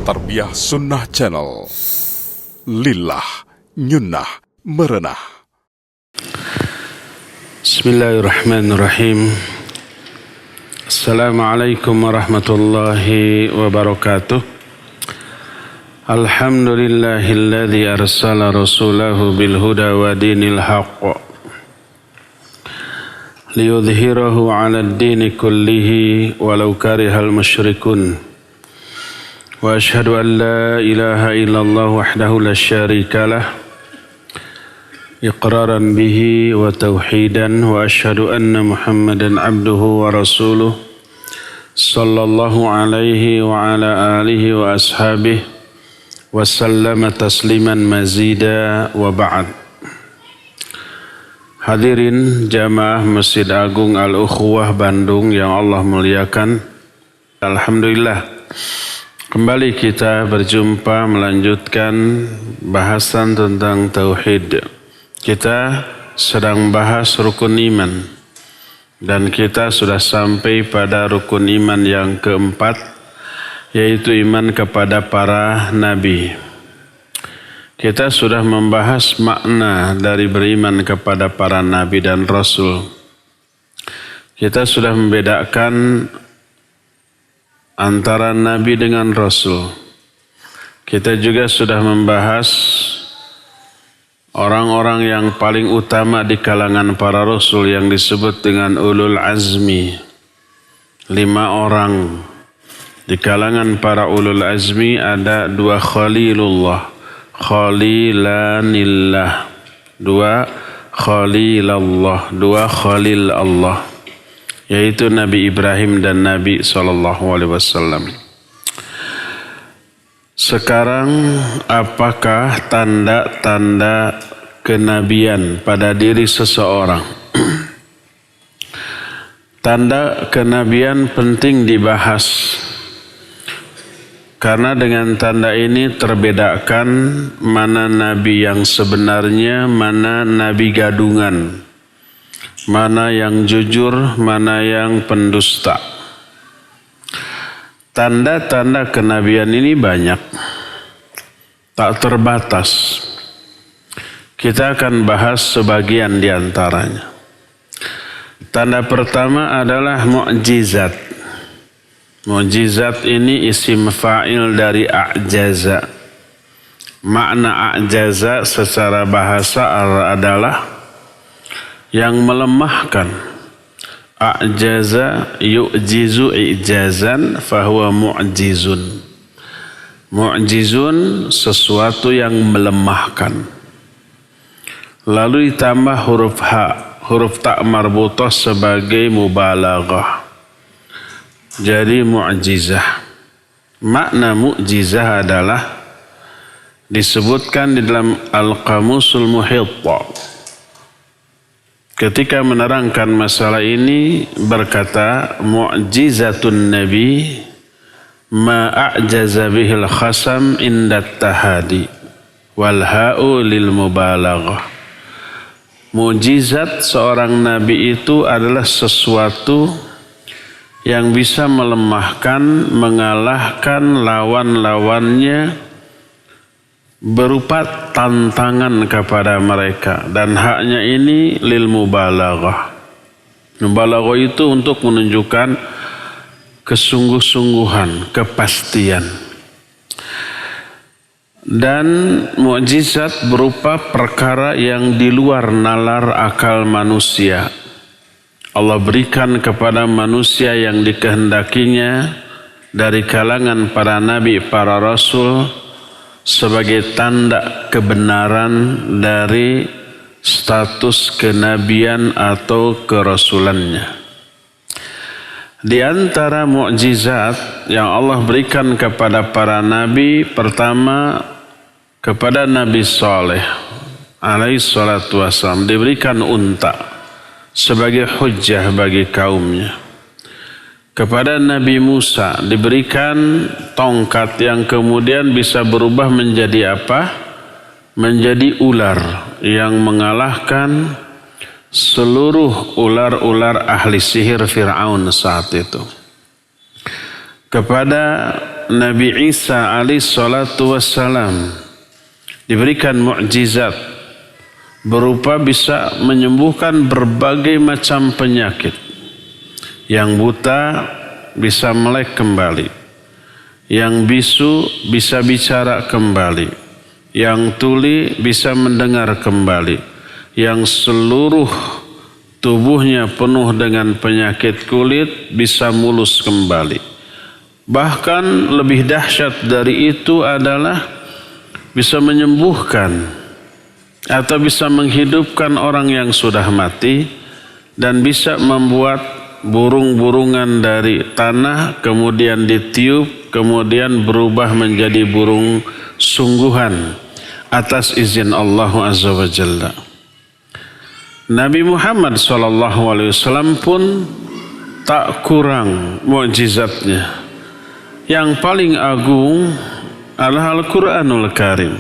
Tarbiyah Sunnah Channel. Lillah Nyunnah Merenah. Bismillahirrahmanirrahim. Assalamualaikum warahmatullahi wabarakatuh. Alhamdulillahilladzi arsala rasulahu bilhuda wa dinil haqq liyudhhirahu 'alad dini kullihi walau karihal musyrikun. Wa asyhadu an la ilaha illallah wahdahu la syarika lah iqraran bihi wa tauhidan, wa asyhadu anna Muhammadan abduhu wa rasuluh sallallahu alaihi wa ala alihi wa ashabihi wa sallama tasliman mazida, wa ba'd. Hadirin jamaah Masjid Agung Al-Ukhuwah Bandung yang Allah muliakan, alhamdulillah kembali kita berjumpa melanjutkan bahasan tentang tauhid. Kita sedang bahas rukun iman dan kita sudah sampai pada rukun iman yang keempat, yaitu iman kepada para nabi. Kita sudah membahas makna dari beriman kepada para nabi dan rasul. Kita sudah membedakan antara nabi dengan rasul. Kita juga sudah membahas orang-orang yang paling utama di kalangan para rasul yang disebut dengan ulul azmi. 5 orang. Di kalangan para ulul azmi ada 2 khalilullah, khalilanillah, 2 khalilallah, 2 khalil Allah, yaitu Nabi Ibrahim dan Nabi SAW. Sekarang, apakah tanda-tanda kenabian pada diri seseorang? Tanda kenabian penting dibahas, karena dengan tanda ini terbedakan mana nabi yang sebenarnya, mana nabi gadungan, mana yang jujur, mana yang pendusta. Tanda-tanda kenabian ini banyak, tak terbatas. Kita akan bahas sebagian di antaranya. Tanda pertama adalah mukjizat. Mukjizat ini isim fa'il dari a'jaza. Makna a'jaza secara bahasa adalah yang melemahkan. A'jaza yu'jizu i'jazan fahuwa mu'jizun. Mu'jizun sesuatu yang melemahkan. Lalu ditambah huruf ha, huruf tak marbutah sebagai mubalaghah. Jadi mu'jizah. Makna mu'jizah adalah disebutkan di dalam Al-Qamusul Muhitt. Ketika menerangkan masalah ini berkata, mu'jizatun nabi ma a'jaza bihil khasam indat tahadi wal ha'u lil mubalaghah. Mukjizat seorang nabi itu adalah sesuatu yang bisa melemahkan, mengalahkan lawan-lawannya berupa tantangan kepada mereka, dan haknya ini lil mubalaghah. Mubalaghah itu untuk menunjukkan kesungguh-sungguhan, kepastian. Dan mukjizat berupa perkara yang di luar nalar akal manusia. Allah berikan kepada manusia yang dikehendakinya dari kalangan para nabi, para rasul, sebagai tanda kebenaran dari status kenabian atau kerasulannya. Di antara mukjizat yang Allah berikan kepada para nabi, pertama kepada Nabi Saleh alaihi salatu wassalam diberikan unta sebagai hujjah bagi kaumnya. Kepada Nabi Musa diberikan tongkat yang kemudian bisa berubah menjadi apa? Menjadi ular yang mengalahkan seluruh ular-ular ahli sihir Fir'aun saat itu. Kepada Nabi Isa alaihi salatu wassalam diberikan mukjizat berupa bisa menyembuhkan berbagai macam penyakit. Yang buta bisa melek kembali, yang bisu bisa bicara kembali, yang tuli bisa mendengar kembali, yang seluruh tubuhnya penuh dengan penyakit kulit bisa mulus kembali. Bahkan lebih dahsyat dari itu adalah bisa menyembuhkan atau bisa menghidupkan orang yang sudah mati dan bisa membuat burung-burungan dari tanah kemudian ditiup, kemudian berubah menjadi burung sungguhan atas izin Allah Azza wa Jalla. Nabi Muhammad SAW pun tak kurang mukjizatnya. Yang paling agung adalah Al-Quranul Karim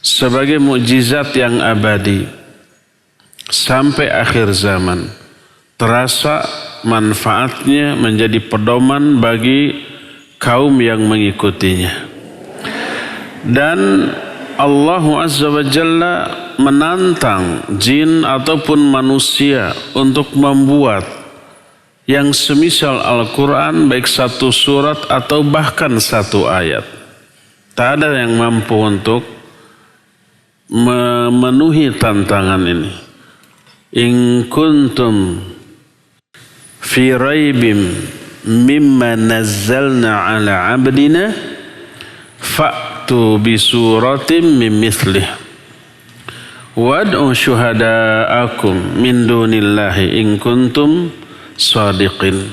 sebagai mukjizat yang abadi sampai akhir zaman. Terasa manfaatnya menjadi pedoman bagi kaum yang mengikutinya. Dan Allah Azza wa Jalla menantang jin ataupun manusia untuk membuat yang semisal Al-Quran, baik satu surat atau bahkan satu ayat. Tak ada yang mampu untuk memenuhi tantangan ini. In kuntum fi raibim mimma nazzalna ala abdina fa'tu bi suratin min mithlih wad'u syuhada'akum min dunillahi in kuntum shadiqin.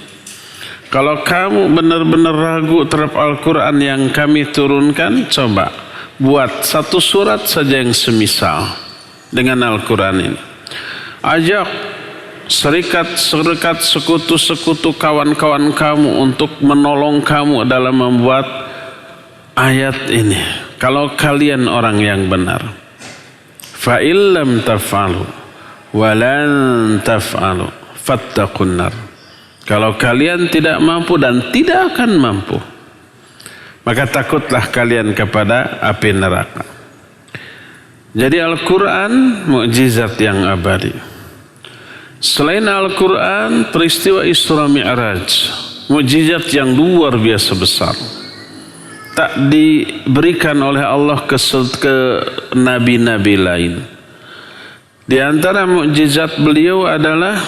Kalau kamu benar-benar ragu terhadap Al-Quran yang kami turunkan, coba buat satu surat saja yang semisal dengan Al-Quran ini. Ajak serikat sekutu-sekutu kawan-kawan kamu untuk menolong kamu dalam membuat ayat ini. Kalau kalian orang yang benar. Fa illam taf'alu wa lan taf'alu fattaqun nar. Kalau kalian tidak mampu dan tidak akan mampu, maka takutlah kalian kepada api neraka. Jadi Al-Quran mukjizat yang abadi. Selain Al-Quran, peristiwa Isra Mi'raj, mukjizat yang luar biasa besar. Tak diberikan oleh Allah ke nabi-nabi lain. Di antara mukjizat beliau adalah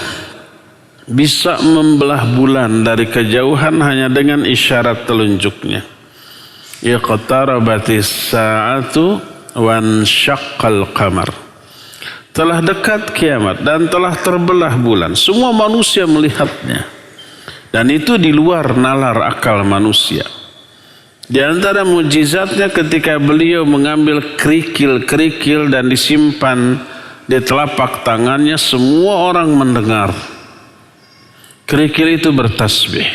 bisa membelah bulan dari kejauhan hanya dengan isyarat telunjuknya. Iqtarabatis sa'atu wan syaqqal qamar. Telah dekat kiamat dan telah terbelah bulan. Semua manusia melihatnya. Dan itu di luar nalar akal manusia. Di antara mukjizatnya ketika beliau mengambil kerikil-kerikil dan disimpan di telapak tangannya, semua orang mendengar. Kerikil itu bertasbih,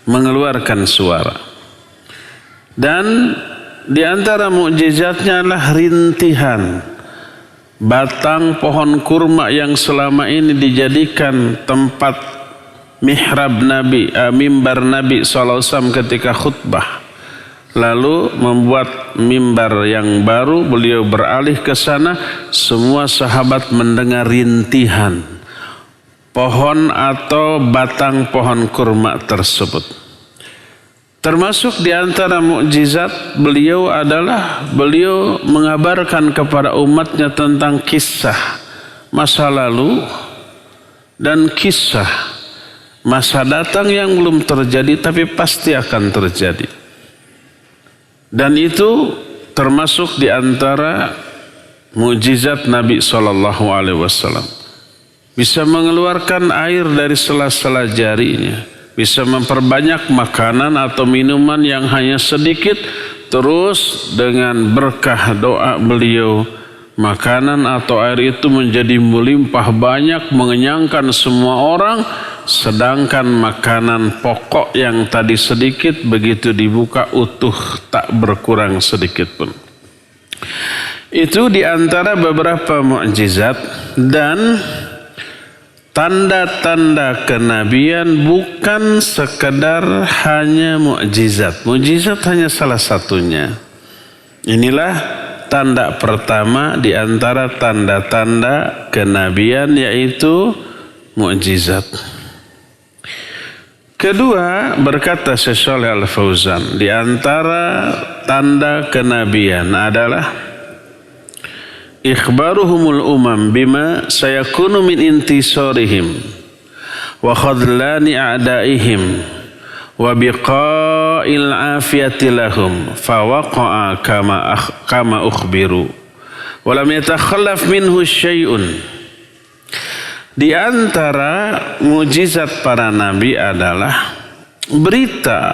mengeluarkan suara. Dan di antara mukjizatnya adalah rintihan batang pohon kurma yang selama ini dijadikan tempat mihrab Nabi, mimbar Nabi SAW ketika khutbah. Lalu membuat mimbar yang baru, beliau beralih ke sana. Semua sahabat mendengar rintihan pohon atau batang pohon kurma tersebut. Termasuk di antara mukjizat beliau adalah beliau mengabarkan kepada umatnya tentang kisah masa lalu dan kisah masa datang yang belum terjadi tapi pasti akan terjadi. Dan itu termasuk di antara mukjizat Nabi SAW. Bisa mengeluarkan air dari sela-sela jarinya. Bisa memperbanyak makanan atau minuman yang hanya sedikit. Terus dengan berkah doa beliau, makanan atau air itu menjadi melimpah banyak, mengenyangkan semua orang. Sedangkan makanan pokok yang tadi sedikit begitu dibuka utuh, tak berkurang sedikit pun. Itu di antara beberapa mukjizat. Dan tanda-tanda kenabian bukan sekedar hanya mukjizat. Mukjizat hanya salah satunya. Inilah tanda pertama di antara tanda-tanda kenabian, yaitu mukjizat. Kedua, berkata Syekh Shalih Al Fauzan, di antara tanda kenabian adalah ikhbaruhumul umam bima sayakunu min intisarihim wa khadlani a'daihim wa biqa'il afiyati lahum fawaqa'a kama ukhbiru wa lam yatakhallaf minhu syai'un. Di antara mukjizat para nabi adalah berita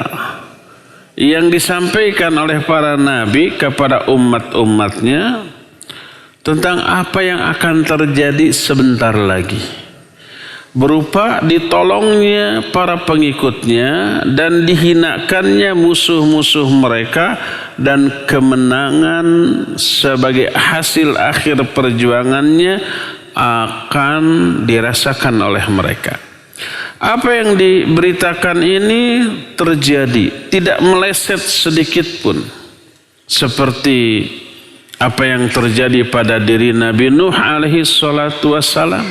yang disampaikan oleh para nabi kepada umat-umatnya tentang apa yang akan terjadi sebentar lagi, berupa ditolongnya para pengikutnya dan dihinakannya musuh-musuh mereka, dan kemenangan sebagai hasil akhir perjuangannya akan dirasakan oleh mereka. Apa yang diberitakan ini terjadi, tidak meleset sedikit pun, seperti apa yang terjadi pada diri Nabi Nuh alaihi salatu wassalam.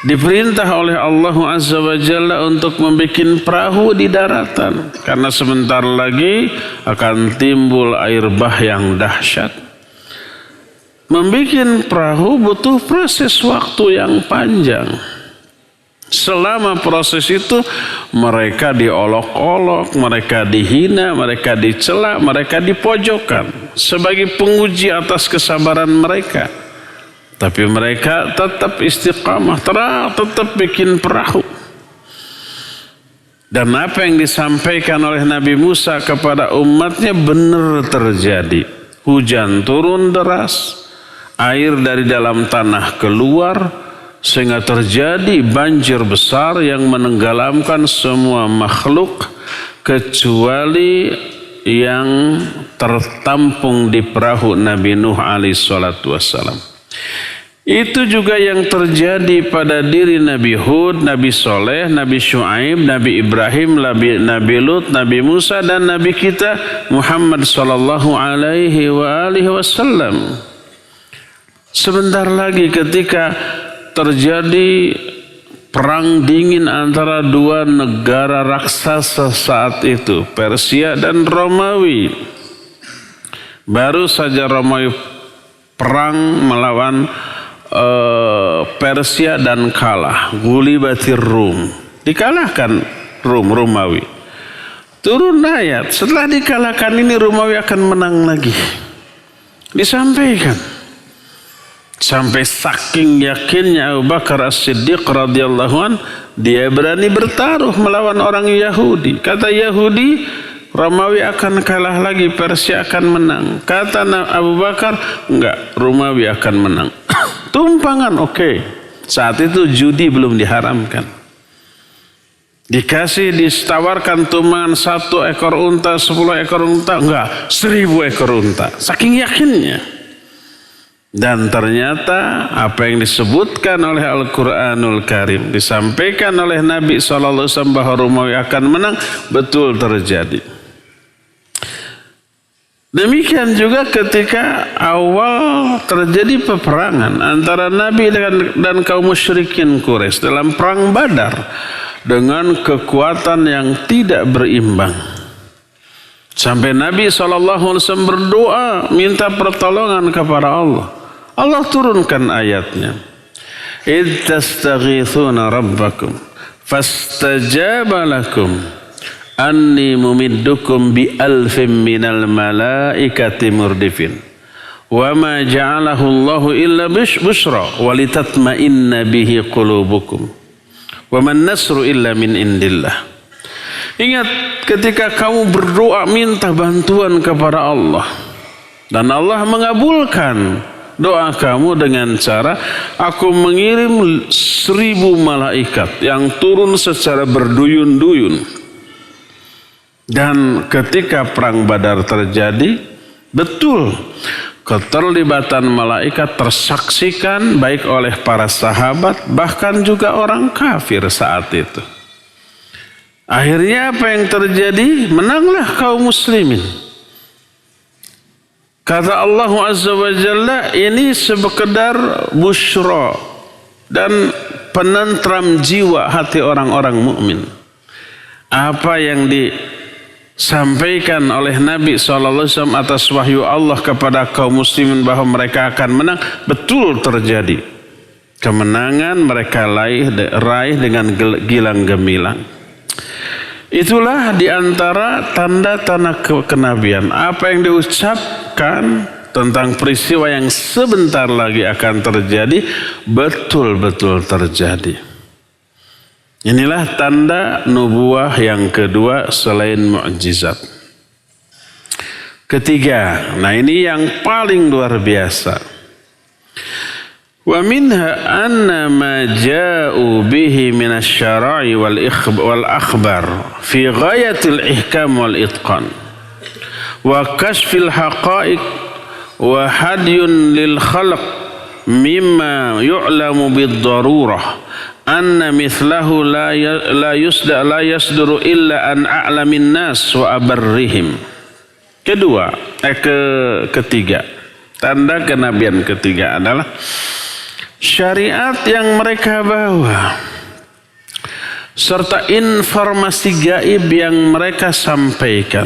Diperintah oleh Allah Azza wa Jalla untuk membuat perahu di daratan, karena sebentar lagi akan timbul air bah yang dahsyat. Membuat perahu butuh proses waktu yang panjang. Selama proses itu mereka diolok-olok, mereka dihina, mereka dicela, mereka dipojokkan sebagai penguji atas kesabaran mereka. Tapi mereka tetap istiqamah, tetap bikin perahu. Dan apa yang disampaikan oleh Nabi Musa kepada umatnya benar terjadi. Hujan turun deras, air dari dalam tanah keluar, sehingga terjadi banjir besar yang menenggelamkan semua makhluk kecuali yang tertampung di perahu Nabi Nuh alaihi salatu wassalam. Itu juga yang terjadi pada diri Nabi Hud, Nabi Soleh, Nabi Syuaib, Nabi Ibrahim, Nabi Lut, Nabi Musa, dan Nabi kita Muhammad sallallahu alaihi wasallam. Sebentar lagi ketika terjadi perang dingin antara dua negara raksasa saat itu, Persia dan Romawi. Baru saja Romawi perang melawan Persia dan kalah. Gulibatir Rum, dikalahkan Romawi. Turun ayat, setelah dikalahkan ini Romawi akan menang lagi. Disampaikan. Sampai saking yakinnya Abu Bakar As-Siddiq radhiyallahu an, dia berani bertaruh melawan orang Yahudi. Kata Yahudi, Romawi akan kalah lagi, Persia akan menang. Kata Abu Bakar, enggak, Romawi akan menang. Tumpangan, oke. Saat itu judi belum diharamkan. Ditawarkan tumpangan 1 ekor unta, 10 ekor unta, enggak, 1000 ekor unta. Saking yakinnya. Dan ternyata apa yang disebutkan oleh Al-Quranul Karim, disampaikan oleh Nabi SAW bahwa Romawi akan menang, betul terjadi. Demikian juga ketika awal terjadi peperangan antara Nabi dan kaum musyrikin Quraisy dalam perang Badar dengan kekuatan yang tidak berimbang. Sampai Nabi SAW berdoa minta pertolongan kepada Allah. Allah turunkan ayatnya. Idh tastaghithuna rabbakum fastajaba lakum anni mumiddukum bi alfin minal malaikati murdifin. Wa ma ja'alahu Allahu illa bushra walitatma'inna bihi qulubukum. Wa man nasru illa min indillah. Ingat ketika kamu berdoa minta bantuan kepada Allah, dan Allah mengabulkan doa kamu dengan cara aku mengirim 1000 malaikat yang turun secara berduyun-duyun. Dan ketika perang Badar terjadi, betul keterlibatan malaikat tersaksikan baik oleh para sahabat bahkan juga orang kafir saat itu. Akhirnya apa yang terjadi? Menanglah kaum muslimin. Kata Allah Azza wa Jalla, ini sekedar busyra dan penentram jiwa hati orang-orang mukmin. Apa yang disampaikan oleh Nabi SAW atas wahyu Allah kepada kaum muslimin bahwa mereka akan menang, betul terjadi. Kemenangan mereka raih dengan gilang gemilang. Itulah diantara tanda-tanda kenabian. Apa yang diucapkan tentang peristiwa yang sebentar lagi akan terjadi, betul-betul terjadi. Inilah tanda nubuah yang kedua selain mukjizat. Ketiga, nah ini yang paling luar biasa. Wa minha anna ma ja'u bihi min asy-syara'i wal akhbar fi ghayatil ihkam wal itqan wa kashfil haqa'iq wa hadyun lil khalq mimma yu'lamu bid darurah anna mithlahu la yasduru illa an a'lamin nas wa abarrihim. Ketiga, tanda kenabian ketiga adalah syariat yang mereka bawa serta informasi gaib yang mereka sampaikan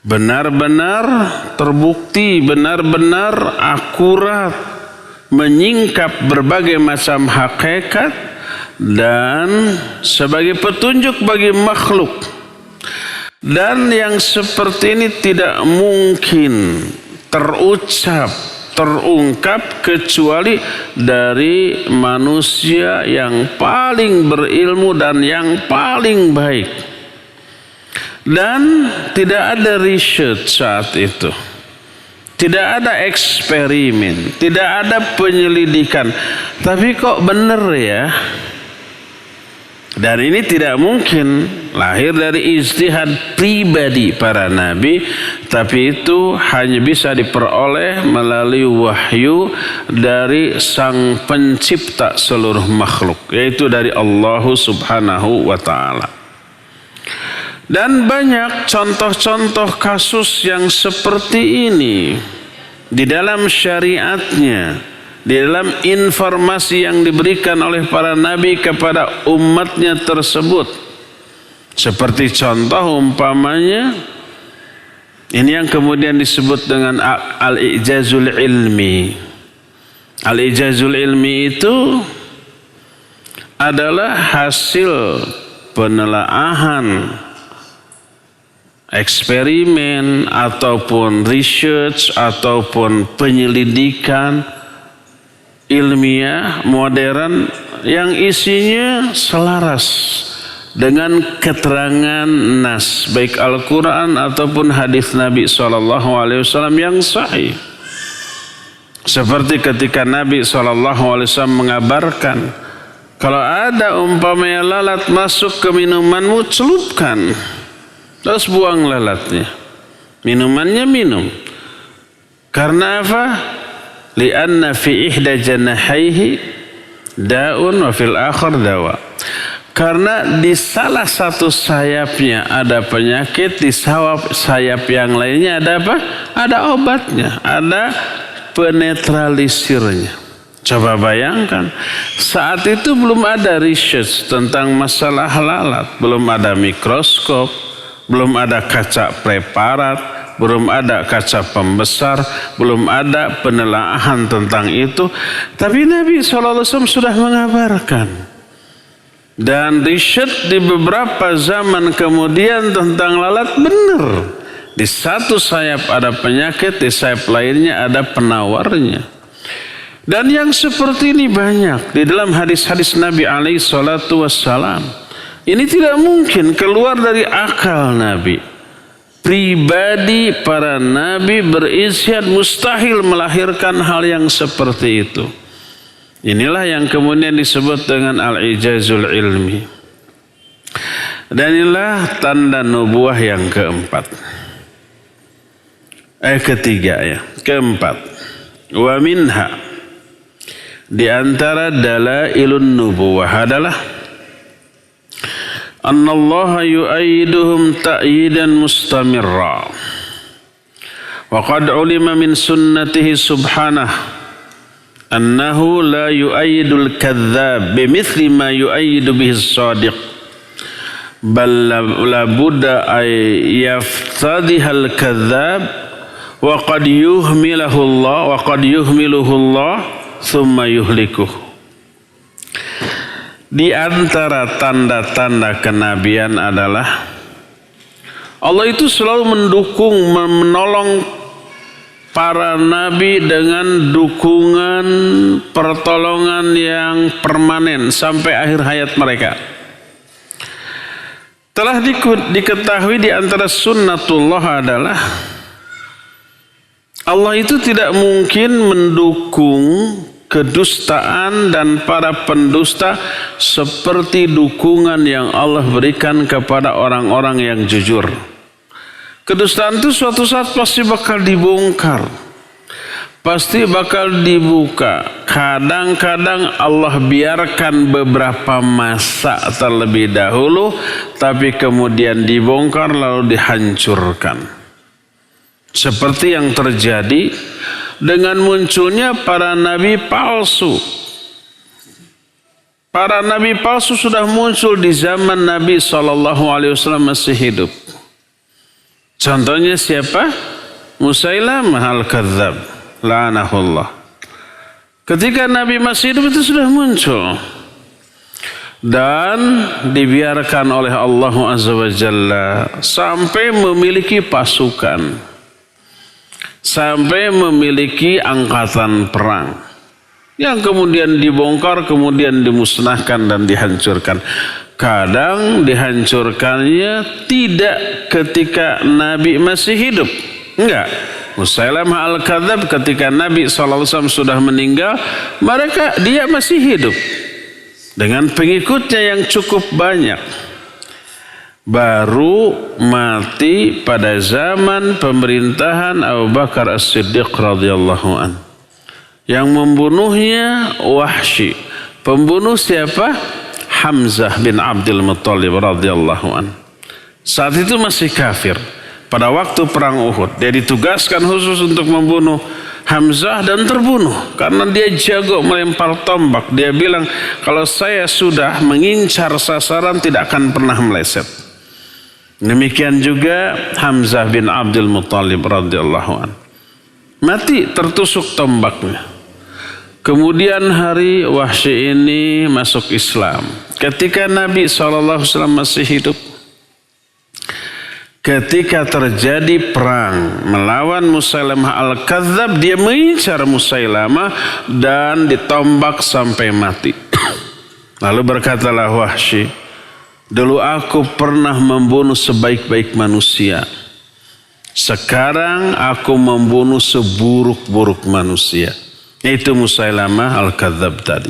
benar-benar terbukti, benar-benar akurat, menyingkap berbagai macam hakikat dan sebagai petunjuk bagi makhluk. Dan yang seperti ini tidak mungkin terungkap kecuali dari manusia yang paling berilmu dan yang paling baik. Dan tidak ada riset saat itu, tidak ada eksperimen, tidak ada penyelidikan. Tapi kok benar ya? Dan ini tidak mungkin lahir dari ijtihad pribadi para nabi, tapi itu hanya bisa diperoleh melalui wahyu dari sang pencipta seluruh makhluk, yaitu dari Allah Subhanahu wa ta'ala. Dan banyak contoh-contoh kasus yang seperti ini di dalam syariatnya, di dalam informasi yang diberikan oleh para nabi kepada umatnya tersebut. Seperti contoh umpamanya, ini yang kemudian disebut dengan al-ijazul ilmi. Al-ijazul ilmi itu adalah hasil penelaahan, eksperimen ataupun research ataupun penyelidikan ilmiah modern yang isinya selaras dengan keterangan nas, baik Al-Quran ataupun hadis Nabi SAW yang sahih. Seperti ketika Nabi SAW mengabarkan, kalau ada umpamanya lalat masuk ke minumanmu, celupkan, terus buang lalatnya, minumannya minum. Karena apa? Lianna fi ihda janahaihi da'un wa fil akhir dawa. Karena di salah satu sayapnya ada penyakit, di sayap yang lainnya ada apa? Ada obatnya, ada penetralisirnya. Coba bayangkan, saat itu belum ada research tentang masalah lalat, belum ada mikroskop, belum ada kaca preparat, belum ada kaca pembesar, belum ada penelaahan tentang itu. Tapi Nabi SAW sudah mengabarkan. Dan riset di beberapa zaman kemudian tentang lalat benar. Di satu sayap ada penyakit, di sayap lainnya ada penawarnya. Dan yang seperti ini banyak di dalam hadis-hadis Nabi SAW. Ini tidak mungkin keluar dari akal Nabi. Pribadi para nabi berijtihad mustahil melahirkan hal yang seperti itu. Inilah yang kemudian disebut dengan al-ijazul ilmi. Dan inilah tanda nubuah yang keempat. Ketiga ya. Keempat, wa minha, di antara dalailun nubuwah adalah annallaha yu'ayyiduhum ta'yidan mustamirra. Wa qad ulima min sunnatihi subhanahu annahu la yu'ayyidul kadzdzab bimithli ma yu'ayyidu bihi as-shadiq bal la budda ay yaftadihal kadzdzab wa qad yuhmiluhu Allah thumma yuhlikuh. Di antara tanda-tanda kenabian adalah Allah itu selalu mendukung, menolong para nabi dengan dukungan pertolongan yang permanen sampai akhir hayat mereka. Telah diketahui di antara sunnatullah adalah Allah itu tidak mungkin mendukung kedustaan dan para pendusta seperti dukungan yang Allah berikan kepada orang-orang yang jujur. Kedustaan itu suatu saat pasti bakal dibongkar, pasti bakal dibuka. Kadang-kadang Allah biarkan beberapa masa terlebih dahulu, tapi kemudian dibongkar lalu dihancurkan. Seperti yang terjadi dengan munculnya para nabi palsu. Para nabi palsu sudah muncul di zaman Nabi SAW masih hidup. Contohnya siapa? Musailamah al-Kadzdzab, la'anahullah. Ketika Nabi masih hidup itu sudah muncul. Dan dibiarkan oleh Allah Azza wa Jalla sampai memiliki pasukan, sampai memiliki angkatan perang yang kemudian dibongkar, kemudian dimusnahkan dan dihancurkan. Kadang dihancurkannya tidak ketika Nabi masih hidup, enggak. Musailamah al-Kadzdzab ketika Nabi SAW sudah meninggal, dia masih hidup dengan pengikutnya yang cukup banyak. Baru mati pada zaman pemerintahan Abu Bakar As-Siddiq radhiyallahu an. Yang membunuhnya Wahsy. Pembunuh siapa? Hamzah bin Abdul Muttalib radhiyallahu an. Saat itu masih kafir. Pada waktu perang Uhud, dia ditugaskan khusus untuk membunuh Hamzah dan terbunuh karena dia jago melempar tombak. Dia bilang, kalau saya sudah mengincar sasaran tidak akan pernah meleset. Demikian juga Hamzah bin Abdul Muttalib radhiyallahu an. Mati tertusuk tombaknya. Kemudian hari Wahsy ini masuk Islam. Ketika Nabi SAW masih hidup, ketika terjadi perang melawan Musailamah al-Kadzdzab, dia mengincar Musailamah dan ditombak sampai mati. Lalu berkatalah Wahsy, dulu aku pernah membunuh sebaik-baik manusia. Sekarang aku membunuh seburuk-buruk manusia. Itu Musailamah al-Kadzdzab tadi.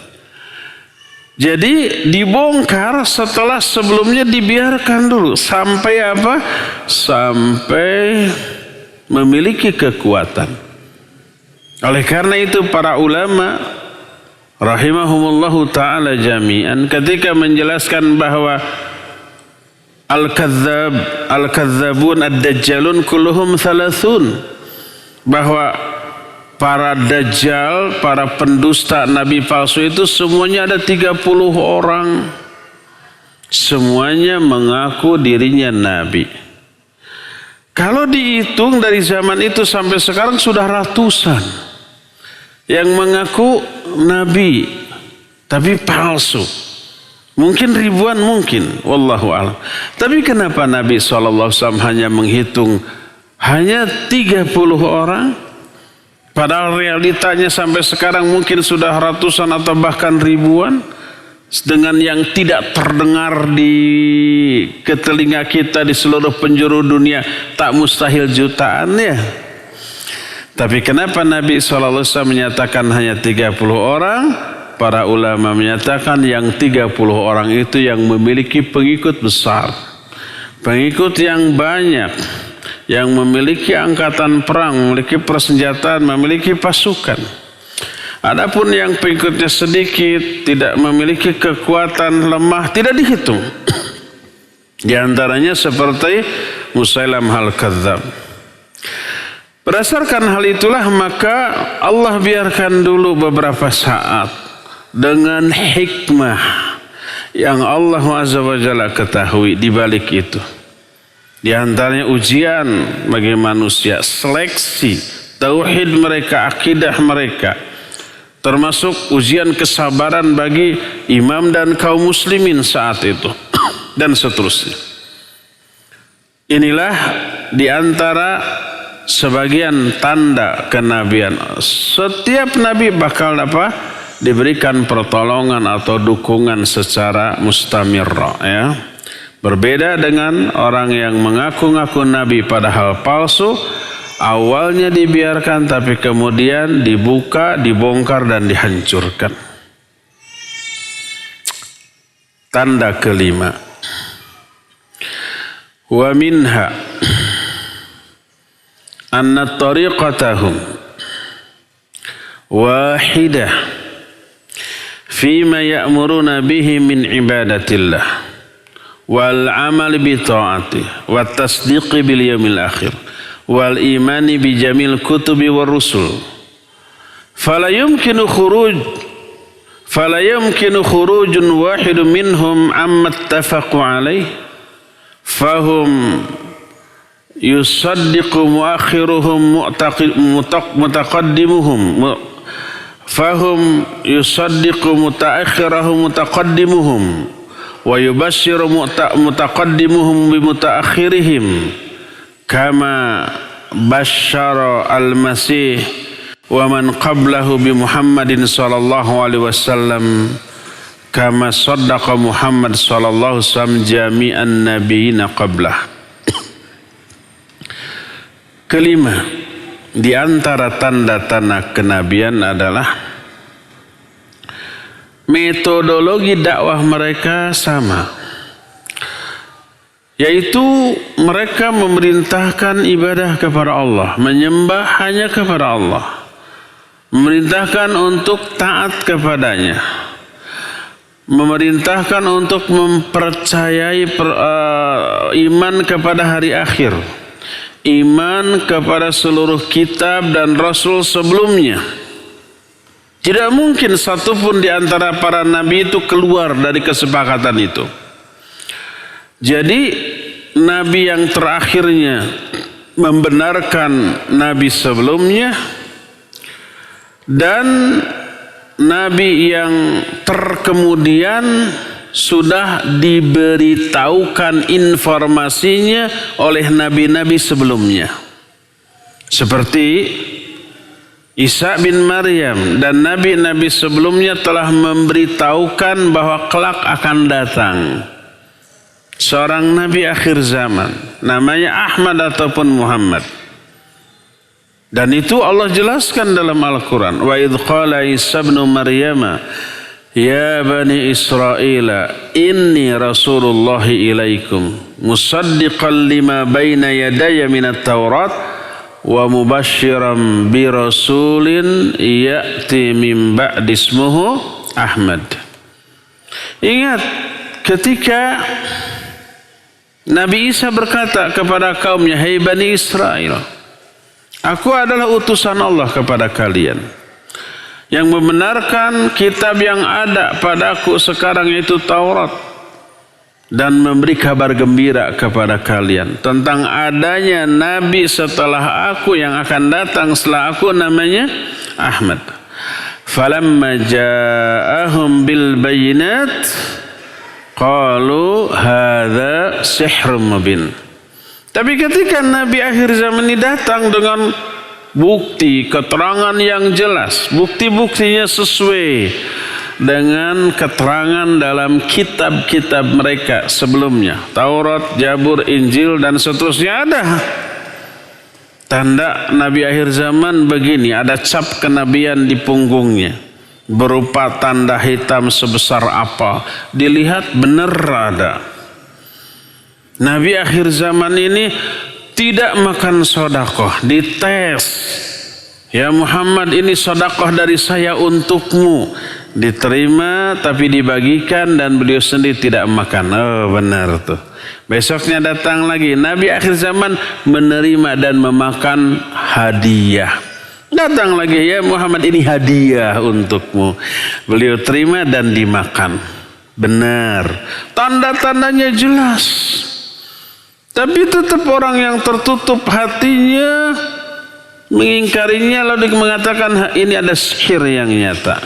Jadi dibongkar setelah sebelumnya dibiarkan dulu. Sampai apa? Sampai memiliki kekuatan. Oleh karena itu para ulama rahimahumullahu ta'ala jami'an ketika menjelaskan bahwa Al-Kadzdzabun ad-Dajjalun kulluhum 30, bahwa para dajjal, para pendusta nabi palsu itu semuanya ada 30 orang. Semuanya mengaku dirinya nabi. Kalau dihitung dari zaman itu sampai sekarang sudah ratusan yang mengaku nabi tapi palsu. Mungkin ribuan, mungkin, wallahu a'lam. Tapi kenapa Nabi SAW hanya menghitung hanya 30 orang? Padahal realitanya sampai sekarang mungkin sudah ratusan atau bahkan ribuan. Dengan yang tidak terdengar ke telinga kita di seluruh penjuru dunia, tak mustahil jutaan ya. Tapi kenapa Nabi SAW menyatakan hanya 30 orang? Para ulama menyatakan yang 30 orang itu yang memiliki pengikut besar, pengikut yang banyak, yang memiliki angkatan perang, memiliki persenjataan, memiliki pasukan. Adapun yang pengikutnya sedikit, tidak memiliki kekuatan, lemah, tidak dihitung. Di antaranya seperti Musailamah al-Kadzdzab. Berdasarkan hal itulah maka Allah biarkan dulu beberapa saat dengan hikmah yang Allah Azza wa Jalla ketahui di balik itu. Di antaranya ujian bagi manusia, seleksi tauhid mereka, akidah mereka, termasuk ujian kesabaran bagi imam dan kaum muslimin saat itu dan seterusnya. Inilah di antara sebagian tanda kenabian. Setiap nabi bakal diberikan pertolongan atau dukungan secara mustamirra, ya. Berbeda dengan orang yang mengaku-ngaku nabi padahal palsu, awalnya dibiarkan tapi kemudian dibuka, dibongkar dan dihancurkan. Tanda kelima, wa minha anna tariqatahum wahidah fima ya'muruna bihi min ibadatillah wal amal bi ta'atih wat tasdiqi bil yaumil akhir wal imani bi jamil kutubi war rusul fala yumkinu khurujun wahidun minhum amma ittafaqu alaih fahum yusaddiqu muakhiruhum mutaqaddimuhum fahum yusaddiqu mutaakhirahum mutaqaddimuhum wa yubashshiru mutaqaddimuhum bi mutaakhirihim kama basyara al-masih wa man qablahu bi Muhammadin sallallahu alaihi wasallam kama saddaqa Muhammad sallallahu alaihi wasallam jami'an nabiyina qablah. Kelima, di antara tanda-tanda kenabian adalah metodologi dakwah mereka sama, yaitu mereka memerintahkan ibadah kepada Allah, menyembah hanya kepada Allah, memerintahkan untuk taat kepadanya, memerintahkan untuk mempercayai iman kepada hari akhir, iman kepada seluruh kitab dan rasul sebelumnya. Tidak mungkin satupun di antara para nabi itu keluar dari kesepakatan itu. Jadi nabi yang terakhirnya membenarkan nabi sebelumnya, dan nabi yang terkemudian sudah diberitahukan informasinya oleh nabi-nabi sebelumnya. Seperti Isa bin Maryam dan nabi-nabi sebelumnya telah memberitahukan bahwa kelak akan datang seorang nabi akhir zaman, namanya Ahmad ataupun Muhammad. Dan itu Allah jelaskan dalam Al-Quran. Wa idh qala Isa bin Maryam ya bani Israel inni rasulullahi ilaikum musaddiqan lima baina yadaya minat taurat wa mubashiran bi rasulin ya'ti min ba'di ismuhu Ahmad. Ingat ketika Nabi Isa berkata kepada kaumnya, hai bani Israel, aku adalah utusan Allah kepada kalian yang membenarkan kitab yang ada padaku sekarang, yaitu Taurat, dan memberi kabar gembira kepada kalian tentang adanya nabi setelah aku yang akan datang setelah aku, namanya Ahmad. Falamma ja'ahum bil bayinat qalu hadza sihrun mubin. Tapi ketika nabi akhir zaman ini datang dengan bukti, keterangan yang jelas, bukti-buktinya sesuai dengan keterangan dalam kitab-kitab mereka sebelumnya, Taurat, Zabur, Injil dan seterusnya, ada tanda nabi akhir zaman begini, ada cap kenabian di punggungnya berupa tanda hitam sebesar apa, dilihat benar ada. Nabi akhir zaman ini tidak makan sedekah, dites. Ya Muhammad, ini sedekah dari saya untukmu. Diterima tapi dibagikan dan beliau sendiri tidak makan. Oh benar tuh. Besoknya datang lagi, Nabi akhir zaman menerima dan memakan hadiah. Datang lagi, ya Muhammad, ini hadiah untukmu. Beliau terima dan dimakan. Benar. Tanda-tandanya jelas. Tapi tetap orang yang tertutup hatinya mengingkarinya, lalu mengatakan ini ada sihir yang nyata.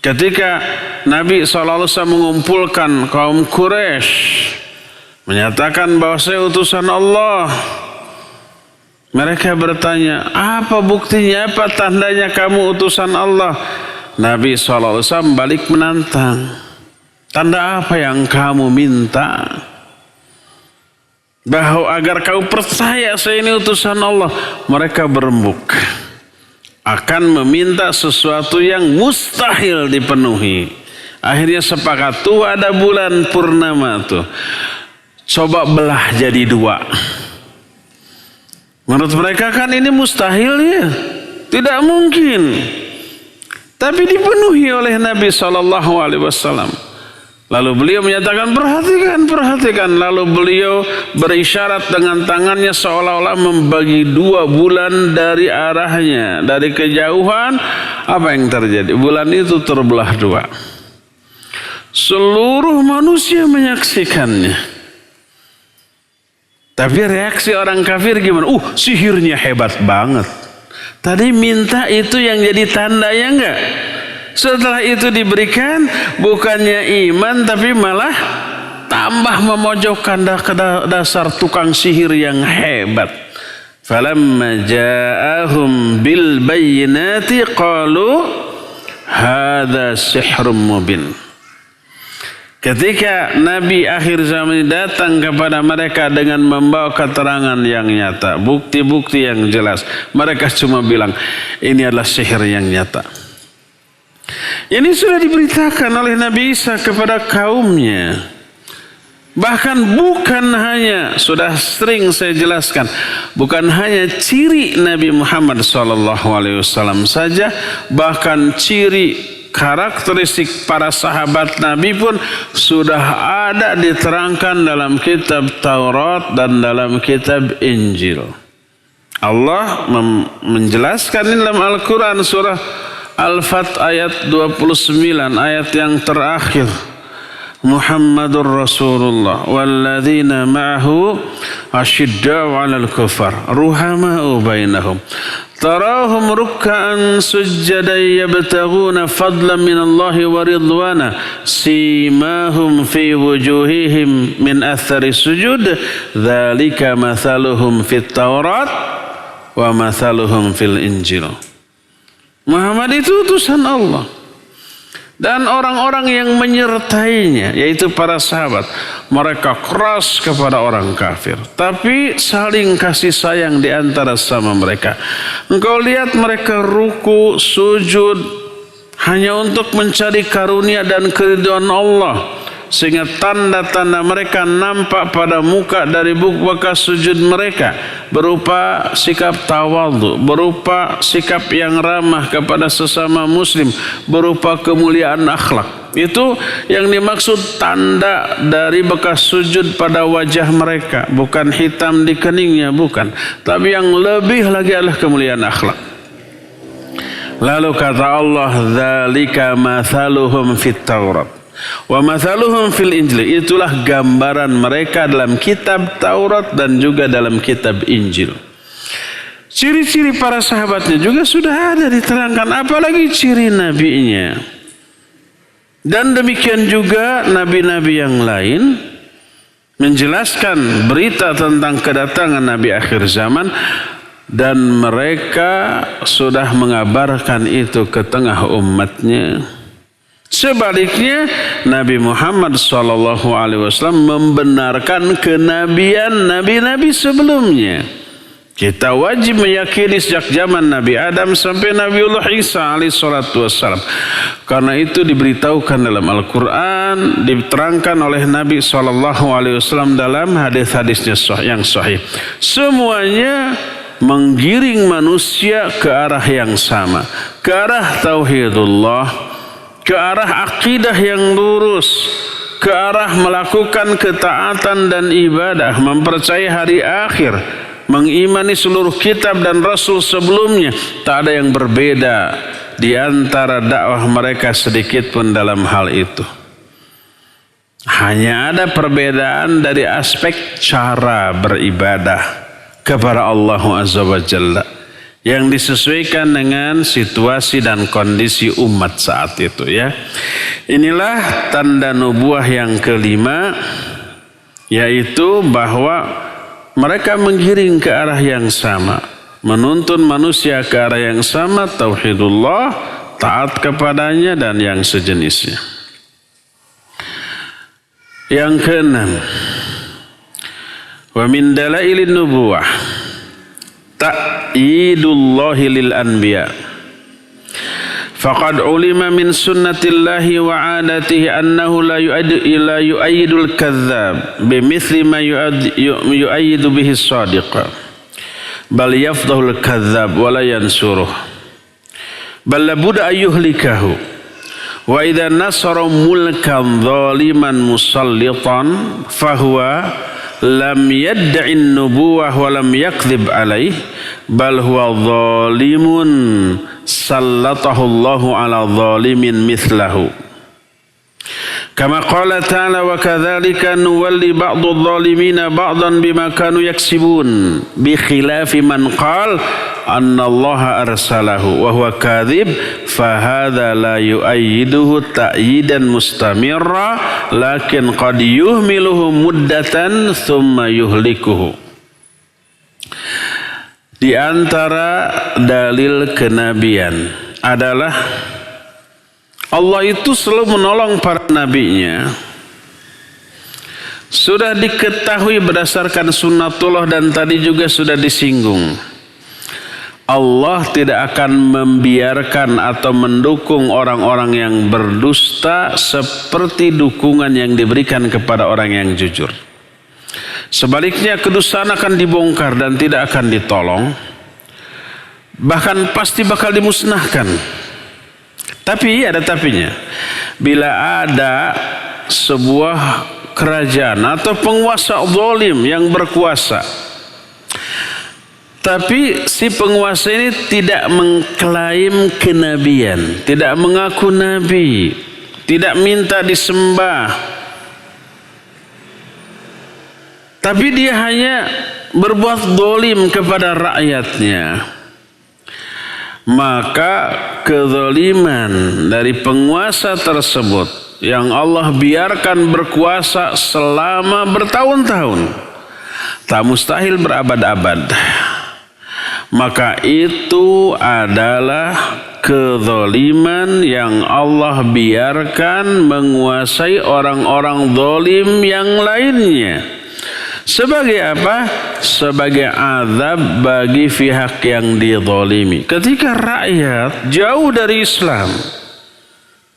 Ketika Nabi SAW mengumpulkan kaum Quraisy, menyatakan bahwa saya utusan Allah, mereka bertanya, apa buktinya, apa tandanya kamu utusan Allah? Nabi SAW balik menantang, tanda apa yang kamu minta? Bahwa agar kau percaya saya ini utusan Allah. Mereka berembuk, akan meminta sesuatu yang mustahil dipenuhi. Akhirnya sepakat, tuh ada bulan purnama tuh, coba belah jadi 2. Menurut mereka kan ini mustahil ya, tidak mungkin. Tapi dipenuhi oleh Nabi SAW. Lalu beliau menyatakan, perhatikan. Lalu beliau berisyarat dengan tangannya seolah-olah membagi 2 bulan dari arahnya. Dari kejauhan, apa yang terjadi? Bulan itu terbelah 2. Seluruh manusia menyaksikannya. Tapi reaksi orang kafir gimana? Sihirnya hebat banget. Tadi minta itu yang jadi tanda, ya enggak? Setelah itu diberikan, bukannya iman tapi malah tambah memojokkan dasar tukang sihir yang hebat. Falamma ja'ahum bil bayyinati qalu hadza sihrun mubin. Ketika Nabi akhir zaman datang kepada mereka dengan membawa keterangan yang nyata, bukti-bukti yang jelas, mereka cuma bilang ini adalah sihir yang nyata. Ini sudah diberitakan oleh Nabi Isa kepada kaumnya. Bahkan bukan hanya, sudah sering saya jelaskan, bukan hanya ciri Nabi Muhammad SAW saja, bahkan ciri karakteristik para sahabat Nabi pun sudah ada diterangkan dalam kitab Taurat dan dalam kitab Injil. Allah menjelaskan ini dalam Al-Quran surah Al-Fat ayat 29, ayat yang terakhir. Muhammadur Rasulullah walladzina ma'ahu asyidda'u 'alal kufar ruhama'u bainahum tarahum ruk'an sujjadan yabtaghuna fadlan minallahi wa ridwana simahum fi wujuhihim min athari sujud dzalika mathaluhum fit Taurat wa mathaluhum fil Injil. Muhammad itu utusan Allah. Dan orang-orang yang menyertainya, yaitu para sahabat, mereka keras kepada orang kafir, tapi saling kasih sayang di antara sama mereka. Engkau lihat mereka ruku, sujud hanya untuk mencari karunia dan keridhaan Allah, sehingga tanda-tanda mereka nampak pada muka dari bekas sujud mereka, berupa sikap tawadhu, berupa sikap yang ramah kepada sesama muslim, berupa kemuliaan akhlak. Itu yang dimaksud tanda dari bekas sujud pada wajah mereka, bukan hitam di keningnya, bukan, tapi yang lebih lagi adalah kemuliaan akhlak. Lalu kata Allah, dzalika mathaluhum fit Taurat wa mathaluhum fil Injil. Itulah gambaran mereka dalam kitab Taurat dan juga dalam kitab Injil. Ciri-ciri para sahabatnya juga sudah ada diterangkan, apalagi ciri nabinya. Dan demikian juga nabi-nabi yang lain menjelaskan berita tentang kedatangan nabi akhir zaman, dan mereka sudah mengabarkan itu ke tengah umatnya. Sebaliknya, Nabi Muhammad SAW membenarkan kenabian nabi-nabi sebelumnya. Kita wajib meyakini sejak zaman Nabi Adam sampai Nabiullah Isa alaihissalatu wassalam. Karena itu diberitahukan dalam Al-Quran, diterangkan oleh Nabi SAW dalam hadis-hadisnya yang sahih. Semuanya menggiring manusia ke arah yang sama, ke arah tauhidullah, ke arah akidah yang lurus, ke arah melakukan ketaatan dan ibadah, mempercayai hari akhir, mengimani seluruh kitab dan rasul sebelumnya. Tak ada yang berbeda di antara dakwah mereka sedikit pun dalam hal itu. Hanya ada perbedaan dari aspek cara beribadah kepada Allah Azza wa Jalla yang disesuaikan dengan situasi dan kondisi umat saat itu, ya. Inilah tanda nubuah yang kelima, yaitu bahwa mereka menggiring ke arah yang sama, menuntun manusia ke arah yang sama, tauhidullah, taat kepadanya dan yang sejenisnya. Yang keenam, wa min dalailin nubuwah ta'yidullahi lil anbiya. Faqad ulima min sunnatillahi wa adatihi annahu la yu'ayyidul kadzdzab bimithli ma yu'ayyidu bihi as-sadiq, bal yafdahul kadzdzab wa la yansuruh, bal labudda ayyuhlikahu. Wa idza nasara mulkan zaliman musallitan fahuwa lam yad'in nubuwah wa lam yakdzib alaih, bal huwa zalimun sallatahu Allahu ala zalimin mithlahu. Kama qala ta'ala, wa kadzalika nuwalli ba'dadh dhalimina ba'dan bima kanu yaksibun, bi khilafi man qala anna Allah arsalahu wa huwa kadzib, fa hadza la yu'ayyiduhu ta'yidan mustamirra lakin qad yuhmiluhu muddatan thumma yuhlikuhu. Di antara dalil kenabian adalah Allah itu selalu menolong para nabinya. Sudah diketahui berdasarkan sunnatullah dan tadi juga sudah disinggung. Allah tidak akan membiarkan atau mendukung orang-orang yang berdusta seperti dukungan yang diberikan kepada orang yang jujur. Sebaliknya kedustaan akan dibongkar dan tidak akan ditolong, bahkan pasti bakal dimusnahkan. Tapi ada tapinya. Bila ada sebuah kerajaan atau penguasa zalim yang berkuasa, tapi si penguasa ini tidak mengklaim kenabian, tidak mengaku nabi, tidak minta disembah, tapi dia hanya berbuat zalim kepada rakyatnya, maka kezaliman dari penguasa tersebut yang Allah biarkan berkuasa selama bertahun-tahun, tak mustahil berabad-abad, maka itu adalah kezaliman yang Allah biarkan menguasai orang-orang zalim yang lainnya. Sebagai apa? Sebagai azab bagi pihak yang dizalimi. Ketika rakyat jauh dari Islam,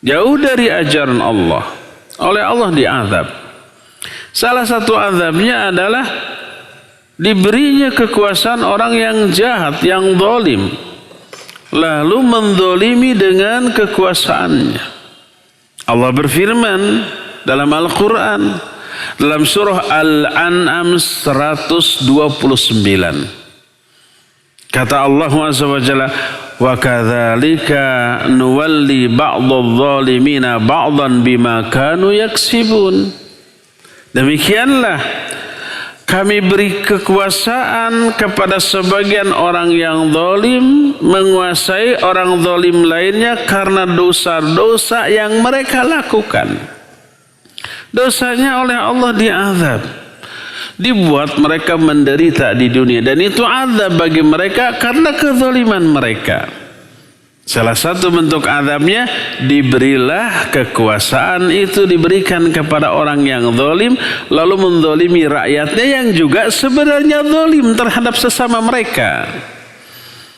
jauh dari ajaran Allah, oleh Allah diazab. Salah satu azabnya adalah diberinya kekuasaan orang yang jahat, yang zalim, lalu menzalimi dengan kekuasaannya. Allah berfirman dalam Al-Quran, dalam surah Al-An'am 129. Kata Allah Azza wa Jalla, wa kadzalika nuwalli ba'dadh dhalimina ba'dan bima kanu yaksibun. Demikianlah kami beri kekuasaan kepada sebagian orang yang zalim menguasai orang zalim lainnya karena dosa-dosa yang mereka lakukan. Dosanya oleh Allah diazab, dibuat mereka menderita di dunia, dan itu azab bagi mereka karena kezaliman mereka. Salah satu bentuk azabnya, diberilah kekuasaan itu diberikan kepada orang yang zalim, lalu menzalimi rakyatnya yang juga sebenarnya zalim terhadap sesama mereka.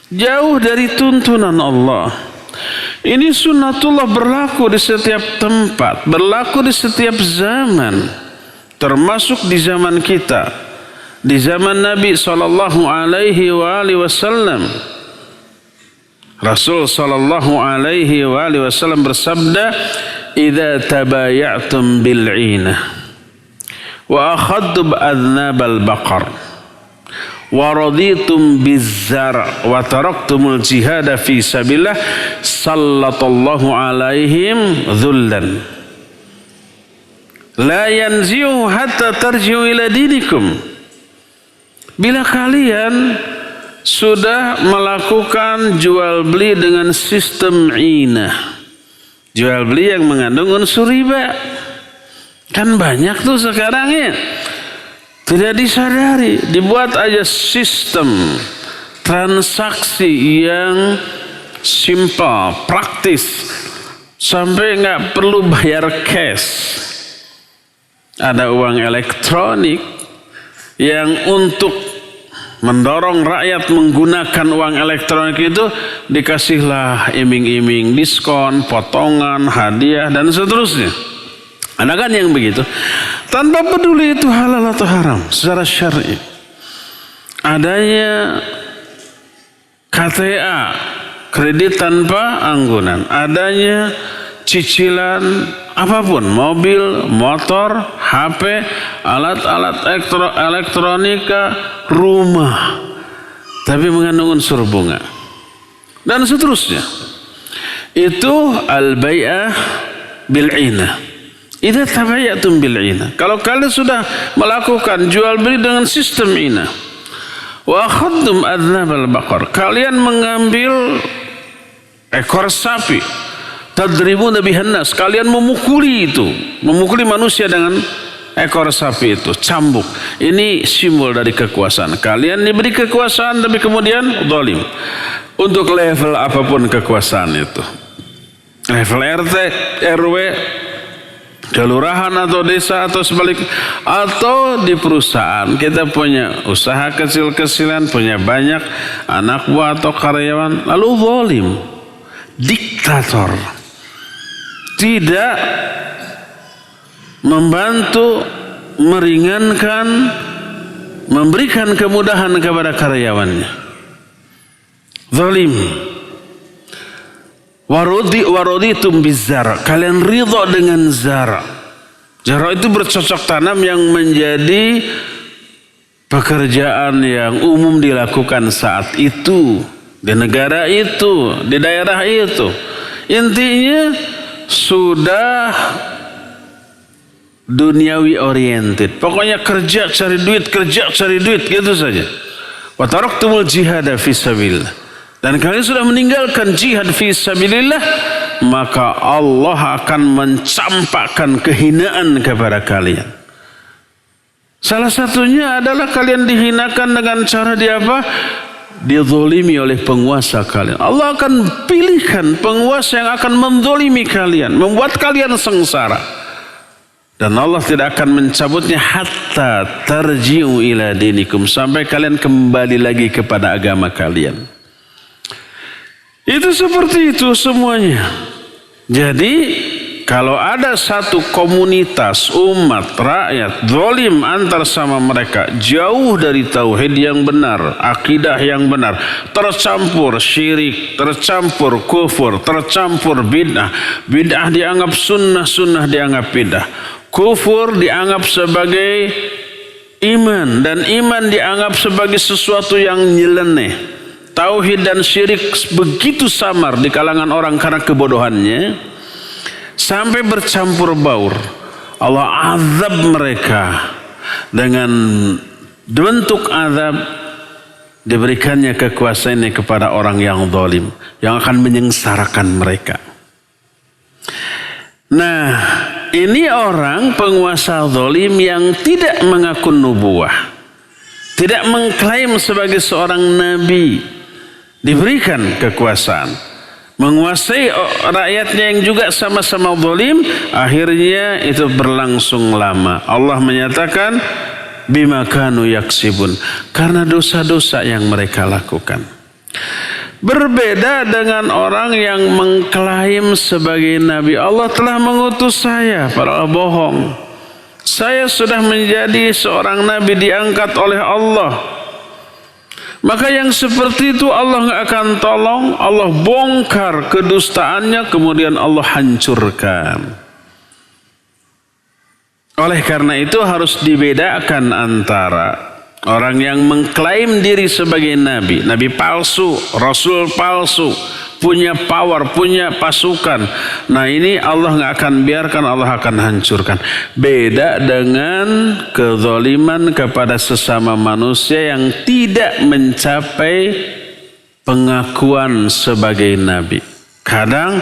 Jauh dari tuntunan Allah. Ini sunnatullah berlaku di setiap tempat, berlaku di setiap zaman, termasuk di zaman kita, di zaman Nabi SAW. Rasul sallallahu alaihi wasallam bersabda, "Idza tabaya'tum bil'inah wa akhadtum adnabal baqar wa raditum bizzar' wa taraktumul jihada fi sabilillah sallallahu alaihim dhullan la yanzi'u hatta tarji'u ila dinikum." Bila kalian sudah melakukan jual beli dengan sistem inah, jual beli yang mengandung unsur riba, kan banyak tuh sekarang ya, tidak disadari, dibuat aja sistem transaksi yang simple, praktis, sampai nggak perlu bayar cash, ada uang elektronik yang untuk mendorong rakyat menggunakan uang elektronik itu, dikasihlah iming-iming diskon, potongan, hadiah, dan seterusnya. Ada kan yang begitu? Tanpa peduli itu halal atau haram secara syar'i. Adanya KTA, kredit tanpa anggunan. Adanya cicilan apapun, mobil, motor, HP, alat-alat elektronika, rumah, tapi mengandung unsur bunga, dan seterusnya. Itu al-bai'ah bil'inah. Idza tabayatum bil'inah. Kalau kalian sudah melakukan jual beli dengan sistem inah, wa akhadtum adnabal baqar, kalian mengambil ekor sapi, tadribuna bihan nas, kalian memukuli itu, memukuli manusia dengan ekor sapi itu, cambuk. Ini simbol dari kekuasaan. Kalian diberi kekuasaan tapi kemudian zalim. Untuk level apapun kekuasaan itu, level RT, RW, kelurahan atau desa atau sebaliknya, atau di perusahaan kita punya usaha kecil-kecilan, punya banyak anak buah atau karyawan, lalu zalim, diktator, tidak membantu, meringankan, memberikan kemudahan kepada karyawannya, zalim. Waraditum bizzar, kalian ridha dengan zara. Zara itu bercocok tanam yang menjadi pekerjaan yang umum dilakukan saat itu, di negara itu, di daerah itu. Intinya sudah duniawi oriented. Pokoknya kerja cari duit gitu saja. Wa taraktumul jihada fi sabilillah. Dan kalian sudah meninggalkan jihad fi sabilillah, maka Allah akan mencampakkan kehinaan kepada kalian. Salah satunya adalah kalian dihinakan dengan cara dizolimi oleh penguasa kalian. Allah akan pilihkan penguasa yang akan menzolimi kalian, membuat kalian sengsara. Dan Allah tidak akan mencabutnya hatta tarji'u ila dinikum, sampai kalian kembali lagi kepada agama kalian. Itu seperti itu semuanya. Jadi kalau ada satu komunitas, umat, rakyat zalim antar sama mereka, jauh dari tauhid yang benar, akidah yang benar, tercampur syirik, tercampur kufur, tercampur bid'ah. Bid'ah dianggap sunnah, sunnah dianggap bid'ah. Kufur dianggap sebagai iman, dan iman dianggap sebagai sesuatu yang nyeleneh. Tauhid dan syirik begitu samar di kalangan orang karena kebodohannya, sampai bercampur baur. Allah azab mereka dengan bentuk azab, diberikannya kekuasaannya kepada orang yang zalim, yang akan menyengsarakan mereka. Nah, ini orang penguasa zalim yang tidak mengaku nubuwah, tidak mengklaim sebagai seorang nabi, diberikan kekuasaan, menguasai rakyatnya yang juga sama-sama zalim, akhirnya itu berlangsung lama. Allah menyatakan bima kanu yaksibun, karena dosa-dosa yang mereka lakukan. Berbeda dengan orang yang mengklaim sebagai nabi, Allah telah mengutus saya, padahal bohong. Saya sudah menjadi seorang nabi diangkat oleh Allah. Maka yang seperti itu Allah nggak akan tolong, Allah bongkar kedustaannya, kemudian Allah hancurkan. Oleh karena itu harus dibedakan antara orang yang mengklaim diri sebagai nabi, nabi palsu, rasul palsu, punya power, punya pasukan. Nah ini Allah nggak akan biarkan, Allah akan hancurkan. Beda dengan kezaliman kepada sesama manusia yang tidak mencapai pengakuan sebagai nabi. Kadang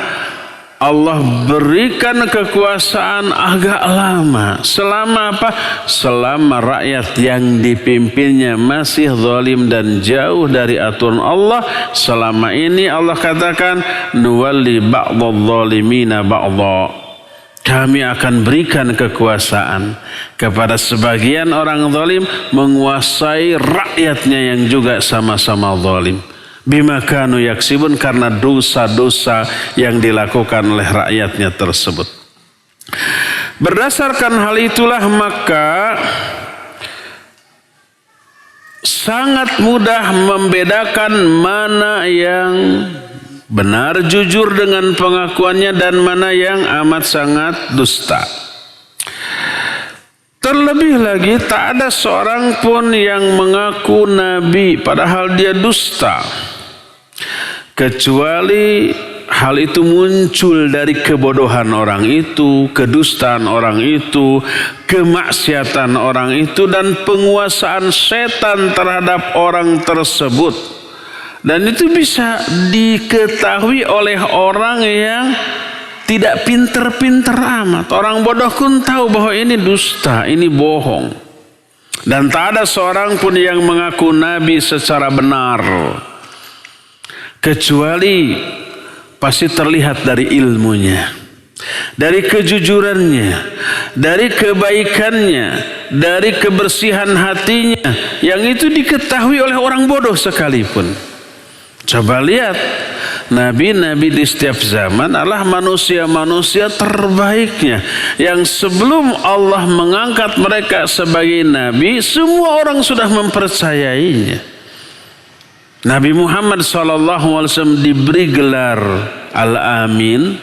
Allah berikan kekuasaan agak lama. Selama apa? Selama rakyat yang dipimpinnya masih zalim dan jauh dari aturan Allah. Selama ini Allah katakan, nuwalli ba'dadh zalimina ba'dha. Kami akan berikan kekuasaan kepada sebagian orang zalim menguasai rakyatnya yang juga sama-sama zalim. Bima kanu yaksibun, karena dosa-dosa yang dilakukan oleh rakyatnya tersebut. Berdasarkan hal itulah maka sangat mudah membedakan mana yang benar jujur dengan pengakuannya dan mana yang amat sangat dusta. Terlebih lagi tak ada seorang pun yang mengaku nabi padahal dia dusta, kecuali hal itu muncul dari kebodohan orang itu, kedustaan orang itu, kemaksiatan orang itu, dan penguasaan setan terhadap orang tersebut. Dan itu bisa diketahui oleh orang yang tidak pinter-pinter amat. Orang bodoh pun tahu bahwa ini dusta, ini bohong. Dan tak ada seorang pun yang mengaku nabi secara benar, kecuali pasti terlihat dari ilmunya, dari kejujurannya, dari kebaikannya, dari kebersihan hatinya, yang itu diketahui oleh orang bodoh sekalipun. Coba lihat, nabi-nabi di setiap zaman adalah manusia-manusia terbaiknya, yang sebelum Allah mengangkat mereka sebagai nabi, semua orang sudah mempercayainya. Nabi Muhammad SAW diberi gelar Al-Amin.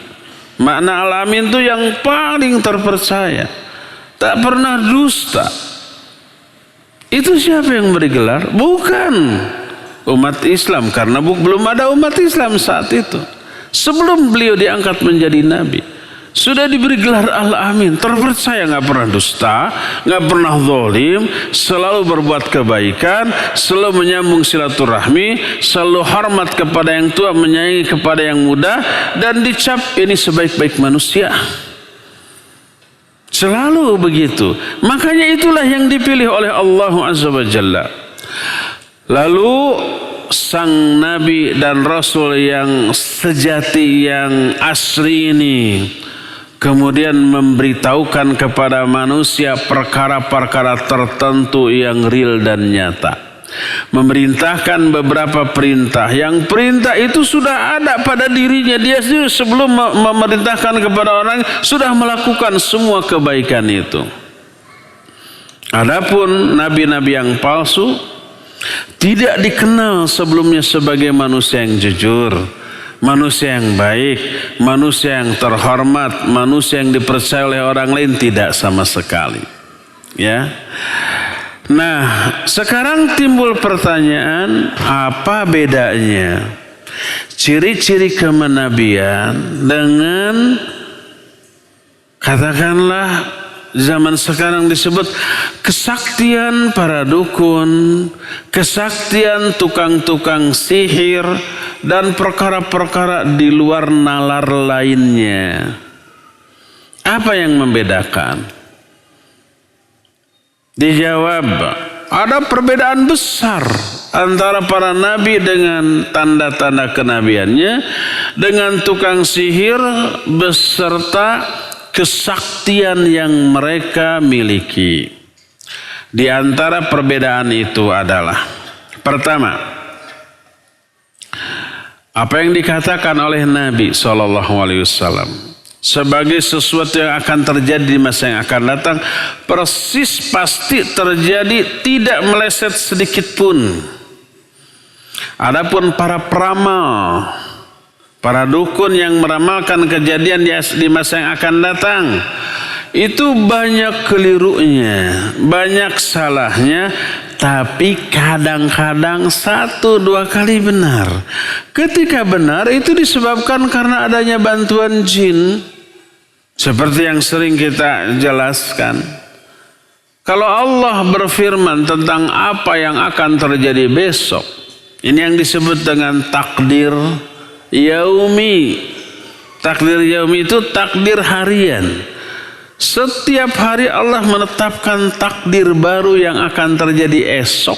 Makna Al-Amin itu yang paling terpercaya, tak pernah dusta. Itu siapa yang beri gelar? Bukan umat Islam, karena belum ada umat Islam saat itu. Sebelum beliau diangkat menjadi nabi, sudah diberi gelar Al-Amin, terpercaya, nggak pernah dusta, nggak pernah zalim, selalu berbuat kebaikan, selalu menyambung silaturahmi, selalu hormat kepada yang tua, menyayangi kepada yang muda, dan dicap ini sebaik-baik manusia. Selalu begitu. Makanya itulah yang dipilih oleh Allah Azza wa Jalla. Lalu sang nabi dan rasul yang sejati, yang asli ini kemudian memberitahukan kepada manusia perkara-perkara tertentu yang real dan nyata. Memerintahkan beberapa perintah, yang perintah itu sudah ada pada dirinya. Dia sendiri sebelum memerintahkan kepada orang sudah melakukan semua kebaikan itu. Adapun nabi-nabi yang palsu tidak dikenal sebelumnya sebagai manusia yang jujur, manusia yang baik, manusia yang terhormat, manusia yang dipercaya oleh orang lain, tidak sama sekali. Ya. Nah, sekarang timbul pertanyaan, apa bedanya ciri-ciri kenabian dengan katakanlah zaman sekarang disebut kesaktian para dukun, kesaktian tukang-tukang sihir, dan perkara-perkara di luar nalar lainnya. Apa yang membedakan? Dijawab, ada perbedaan besar antara para nabi dengan tanda-tanda kenabiannya, dengan tukang sihir beserta kesaktian yang mereka miliki. Di antara perbedaan itu adalah, pertama, apa yang dikatakan oleh Nabi SAW sebagai sesuatu yang akan terjadi di masa yang akan datang, persis pasti terjadi, tidak meleset sedikit pun. Adapun para peramal, para dukun yang meramalkan kejadian di masa yang akan datang, itu banyak kelirunya, banyak salahnya, tapi kadang-kadang 1-2 kali benar. Ketika benar itu disebabkan karena adanya bantuan jin. Seperti yang sering kita jelaskan. Kalau Allah berfirman tentang apa yang akan terjadi besok, ini yang disebut dengan takdir yaumi. Takdir yaumi itu takdir harian. Setiap hari Allah menetapkan takdir baru yang akan terjadi esok.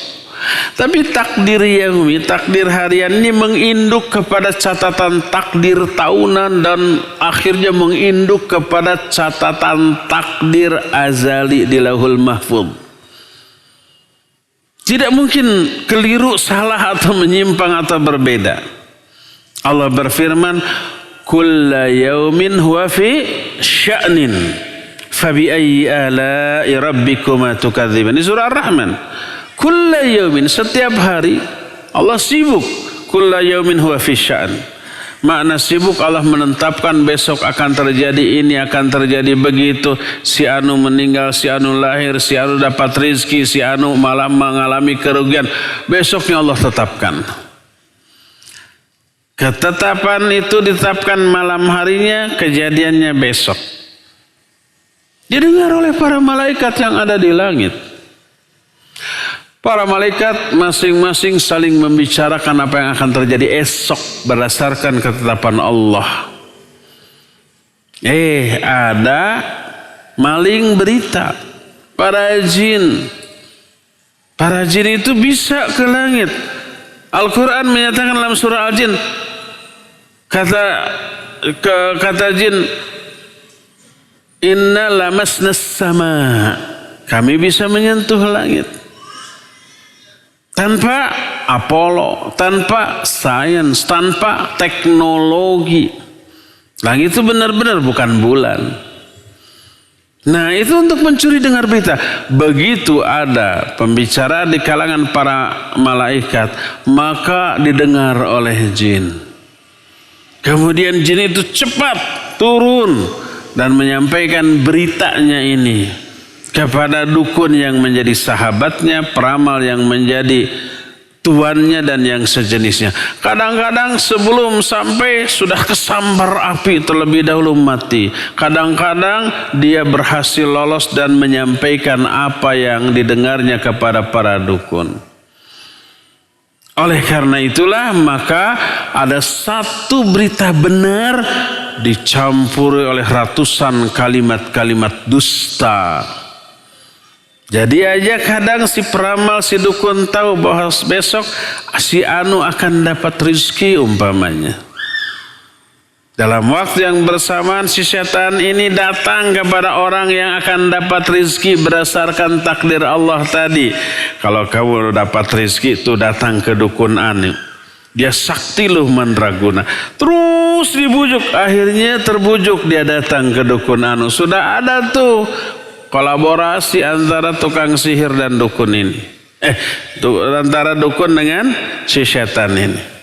Tapi takdir yaumi, takdir harian ini menginduk kepada catatan takdir tahunan dan akhirnya menginduk kepada catatan takdir azali di Lauhul Mahfuz. Tidak mungkin keliru, salah atau menyimpang atau berbeda. Allah berfirman, "Kulla yaumin huwa fi sya'nin." Fabi ayyi ala'i rabbikuma tukadziban. Di surah Ar-Rahman. Kulla yaumin, setiap hari Allah sibuk. Kulla yaumin huwa fi sya'an. Makna sibuk, Allah menetapkan besok akan terjadi ini, akan terjadi begitu. Si anu meninggal, si anu lahir, si anu dapat rizki, si anu malah mengalami kerugian. Besoknya Allah tetapkan. Ketetapan itu ditetapkan malam harinya, kejadiannya besok. Didengar oleh para malaikat yang ada di langit. Para malaikat masing-masing saling membicarakan apa yang akan terjadi esok berdasarkan ketetapan Allah. Ada maling berita. Para jin itu bisa ke langit. Al-Quran menyatakan dalam surah Al-Jin, kata jin, inna lamasnas sama, kami bisa menyentuh langit. Tanpa Apollo, tanpa sains, tanpa teknologi. Langit itu benar-benar bukan bulan. Nah, itu untuk mencuri dengar berita. Begitu ada pembicaraan di kalangan para malaikat, maka didengar oleh jin. Kemudian jin itu cepat turun dan menyampaikan beritanya ini kepada dukun yang menjadi sahabatnya, peramal yang menjadi tuannya dan yang sejenisnya. Kadang-kadang sebelum sampai sudah kesambar api terlebih dahulu mati. Kadang-kadang dia berhasil lolos dan menyampaikan apa yang didengarnya kepada para dukun. Oleh karena itulah maka ada satu berita benar dicampuri oleh ratusan kalimat-kalimat dusta. Jadi aja kadang si peramal, si dukun tahu bahwa besok si anu akan dapat rezeki umpamanya. Dalam waktu yang bersamaan si setan ini datang kepada orang yang akan dapat rezeki berdasarkan takdir Allah tadi. Kalau kamu dapat rezeki itu datang ke dukun anu. Dia sakti loh mandraguna. Terus dibujuk, akhirnya terbujuk dia datang ke dukun anu. Sudah ada tuh kolaborasi antara tukang sihir dan dukun ini. Antara dukun dengan si setan ini.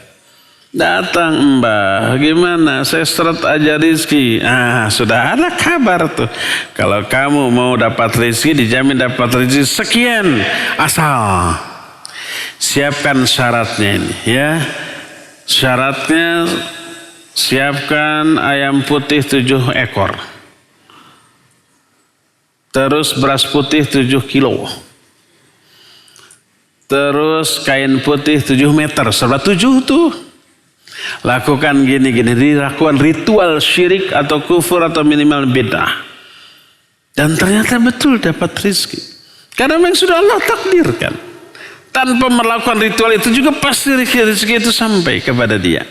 Datang, Mbah, gimana? Saya seret aja rizki. Sudah ada kabar tuh. Kalau kamu mau dapat rizki, dijamin dapat rizki sekian. Asal siapkan syaratnya ini, ya. Syaratnya siapkan ayam putih 7 ekor. Terus beras putih 7 kilo. Terus kain putih 7 meter. Serba 7 tuh. Lakukan gini-gini. Dilakukan ritual syirik atau kufur atau minimal bid'ah. Dan ternyata betul dapat rezeki. Karena memang sudah Allah takdirkan. tanpa melakukan ritual itu juga pasti rezeki itu sampai kepada dia.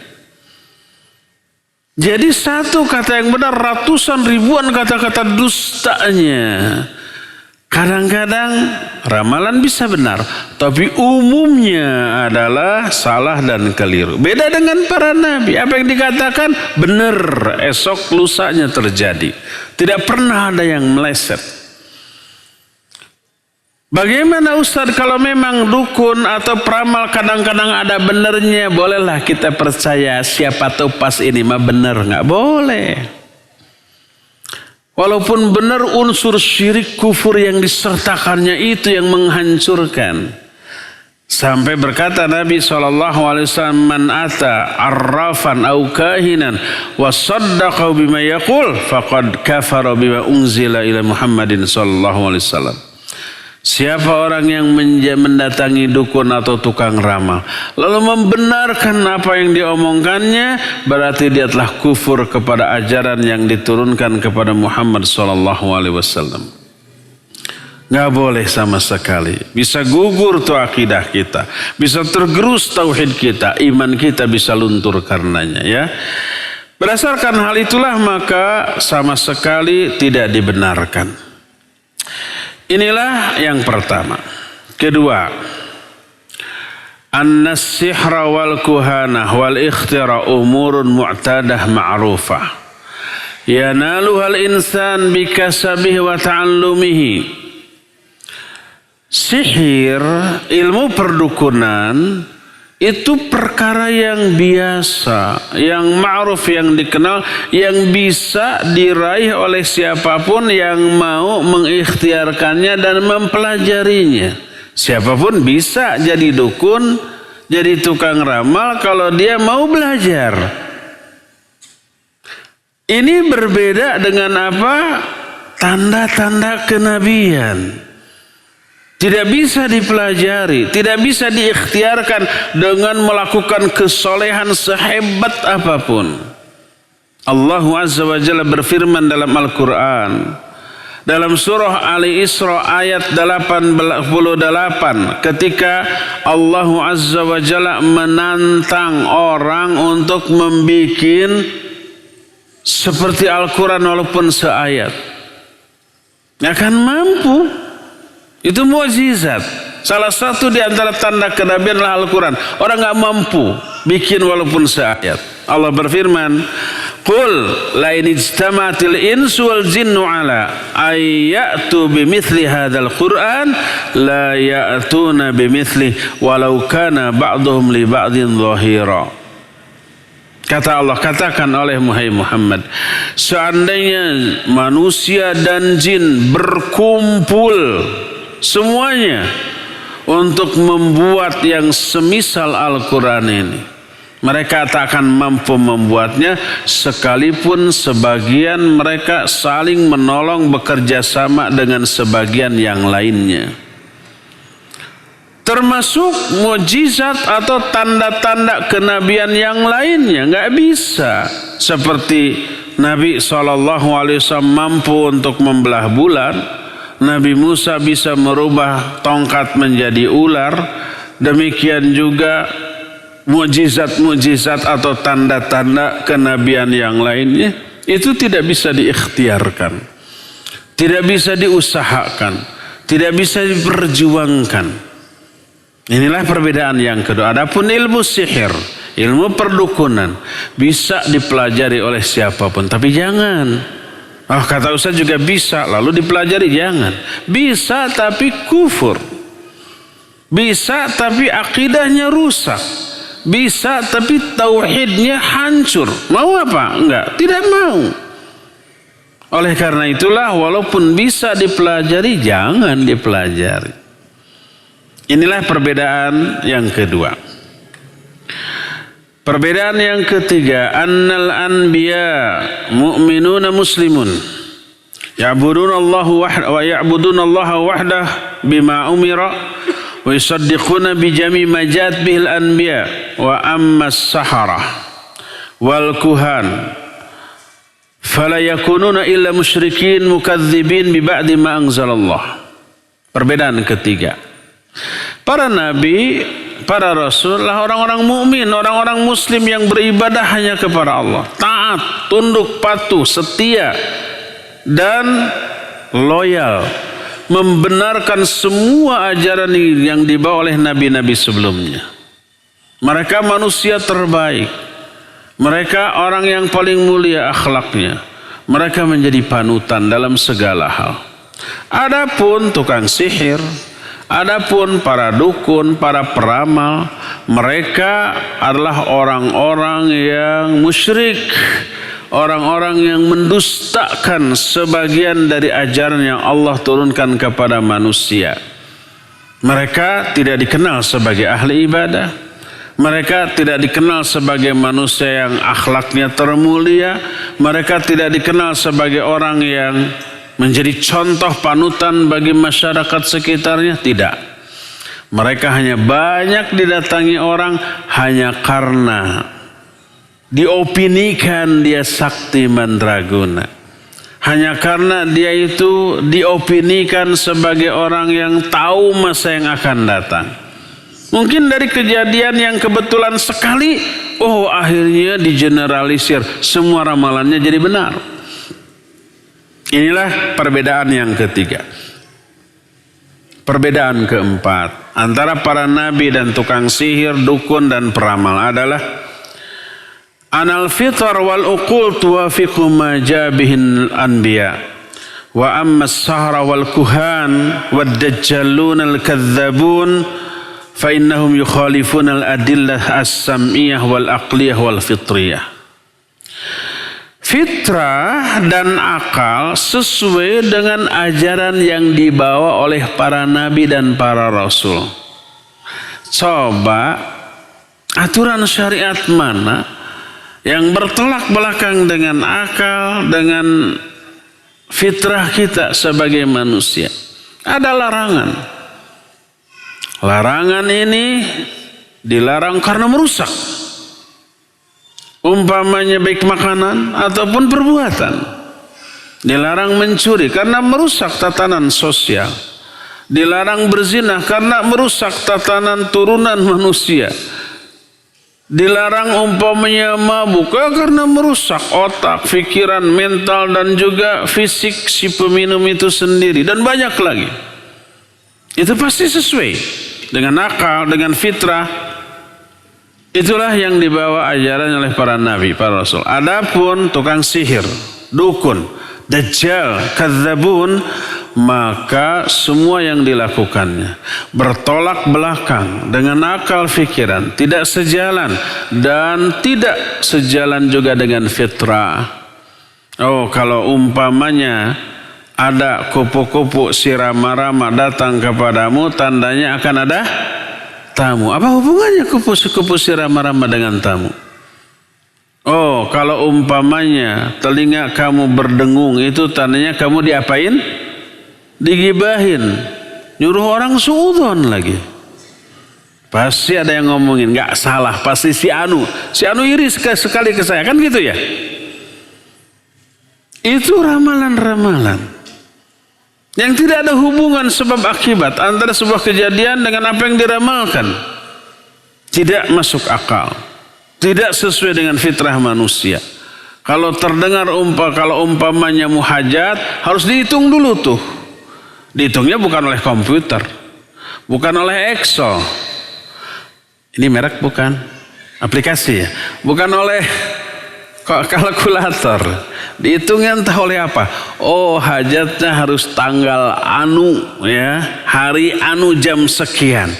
Jadi satu kata yang benar, ratusan ribuan kata-kata dustanya. Kadang-kadang ramalan bisa benar, tapi umumnya adalah salah dan keliru. Beda dengan para nabi, apa yang dikatakan benar, esok lusanya terjadi. Tidak pernah ada yang meleset. Bagaimana Ustaz kalau memang dukun atau peramal kadang-kadang ada benernya, bolehlah kita percaya, siapa tahu pas ini mah bener, nggak boleh. Walaupun benar unsur syirik kufur yang disertakannya itu yang menghancurkan. Sampai berkata Nabi SAW, man ata arrafan au kahinan wa saddaqahu bima yaqul faqad kafara bima unzila ila Muhammadin SAW. Siapa orang yang mendatangi dukun atau tukang ramal lalu membenarkan apa yang diomongkannya, berarti dia telah kufur kepada ajaran yang diturunkan kepada Muhammad SAW. Nggak boleh sama sekali. Bisa gugur tuh akidah kita, bisa tergerus tauhid kita, iman kita bisa luntur karenanya ya. Berdasarkan hal itulah maka sama sekali tidak dibenarkan. Inilah yang pertama. Kedua, an-sihra wal kuhanah wal ikhtira umurun mu'tadah ma'rufah yanaluhal insan bikasabihi wa ta'allumihi. Sihir, ilmu perdukunan itu perkara yang biasa, yang ma'ruf, yang dikenal, yang bisa diraih oleh siapapun yang mau mengikhtiarkannya dan mempelajarinya. Siapapun bisa jadi dukun, jadi tukang ramal kalau dia mau belajar. Ini berbeda dengan apa? Tanda-tanda kenabian. Tidak bisa dipelajari, tidak bisa diikhtiarkan dengan melakukan kesolehan sehebat apapun. Allah Azza wa Jalla berfirman dalam Al-Quran, dalam surah Ali Isra ayat 88, ketika Allah Azza wa Jalla menantang orang untuk membuat seperti Al-Quran walaupun seayat. Akan mampu. Itu mukjizat. Salah satu di antara tanda kenabian adalah Al-Quran. Orang nggak mampu bikin walaupun seayat. Allah berfirman, "Qul la in ijtama'atil insu wal jinnu ala ayyatu bimithli hadzal Qur'an la ya'tuna bimithli walau kana ba'dhum li ba'dhin dhahira." Kata Allah, katakan oleh Muhammad, seandainya manusia dan jin berkumpul semuanya untuk membuat yang semisal Al-Quran ini, mereka tak akan mampu membuatnya sekalipun sebagian mereka saling menolong bekerja sama dengan sebagian yang lainnya. Termasuk mukjizat atau tanda-tanda kenabian yang lainnya nggak bisa. Seperti Nabi SAW mampu untuk membelah bulan, Nabi Musa bisa merubah tongkat menjadi ular. Demikian juga mukjizat-mukjizat atau tanda-tanda kenabian yang lainnya itu tidak bisa diikhtiarkan, tidak bisa diusahakan, tidak bisa diperjuangkan. Inilah perbedaan yang kedua. Adapun ilmu sihir, ilmu perdukunan bisa dipelajari oleh siapapun, tapi jangan. Oh, kata Ustaz juga bisa, lalu dipelajari, jangan. Bisa tapi kufur. Bisa tapi akidahnya rusak. Bisa tapi tauhidnya hancur. Mau apa? Enggak, tidak mau. Oleh karena itulah walaupun bisa dipelajari, jangan dipelajari. Inilah perbedaan yang kedua. Perbedaan yang ketiga, annal anbiya mu'minuna muslimun ya'buduna Allah wahdah bima umira wa yusaddiquna bi jami' ma ja'at bihil anbiya wa amma as-sahara wal kuhan fala yakununa illa musyrikin mukadzibin bi ba'di ma anzalallah. Perbedaan ketiga. Para nabi, para rasul adalah orang-orang mukmin, orang-orang muslim yang beribadah hanya kepada Allah, taat, tunduk, patuh, setia dan loyal, membenarkan semua ajaran yang dibawa oleh nabi-nabi sebelumnya. Mereka manusia terbaik, mereka orang yang paling mulia akhlaknya, mereka menjadi panutan dalam segala hal. Adapun tukang sihir, adapun para dukun, para peramal, mereka adalah orang-orang yang musyrik, orang-orang yang mendustakan sebagian dari ajaran yang Allah turunkan kepada manusia. Mereka tidak dikenal sebagai ahli ibadah, mereka tidak dikenal sebagai manusia yang akhlaknya termulia, mereka tidak dikenal sebagai orang yang menjadi contoh panutan bagi masyarakat sekitarnya, tidak. Mereka hanya banyak didatangi orang hanya karena diopinikan dia sakti mandraguna, hanya karena dia itu diopinikan sebagai orang yang tahu masa yang akan datang. Mungkin dari kejadian yang kebetulan sekali, akhirnya digeneralisir, semua ramalannya jadi benar. Inilah perbedaan yang ketiga. Perbedaan keempat antara para nabi dan tukang sihir, dukun dan peramal adalah anal fitar wal uqul tuwafiqu ma jabihin anbiya wa amma as-sahra wal kuhan wad dajjalun al kadzabun fa innahum yukhalifuna al adillah as-sam'iyah wal aqliyah wal fitriyah. Fitrah dan akal sesuai dengan ajaran yang dibawa oleh para nabi dan para rasul. Coba aturan syariat mana yang bertolak belakang dengan akal, dengan fitrah kita sebagai manusia? Ada larangan. Larangan ini dilarang karena merusak. Umpamanya baik makanan ataupun perbuatan. Dilarang mencuri karena merusak tatanan sosial. Dilarang berzina karena merusak tatanan turunan manusia. Dilarang umpamanya mabuk karena merusak otak, pikiran, mental dan juga fisik si peminum itu sendiri, dan banyak lagi. Itu pasti sesuai dengan akal, dengan fitrah. Itulah yang dibawa ajaran oleh para nabi, para rasul. Adapun tukang sihir, dukun, dajjal, kadzabun, maka semua yang dilakukannya bertolak belakang dengan akal fikiran, tidak sejalan dan tidak sejalan juga dengan fitrah. Kalau umpamanya ada kupu-kupu si rama-rama datang kepadamu, tandanya akan ada tamu. Apa hubungannya kupu-kupu si rama-rama dengan tamu? Kalau umpamanya telinga kamu berdengung, itu tandanya kamu diapain? Digibahin. Nyuruh orang suudzon lagi. Pasti ada yang ngomongin, nggak salah, pasti si Anu iri sekali ke saya, kan gitu ya? Itu ramalan-ramalan yang tidak ada hubungan sebab akibat antara sebuah kejadian dengan apa yang diramalkan. Tidak masuk akal, tidak sesuai dengan fitrah manusia. Kalau terdengar kalau umpamanya muhajat, harus dihitung dulu tuh. Dihitungnya bukan oleh komputer, bukan oleh Excel. Ini merek bukan? Aplikasi ya? Bukan oleh kalkulator. Dihitungnya entah oleh apa. Hajatnya harus tanggal anu ya, hari anu jam sekian.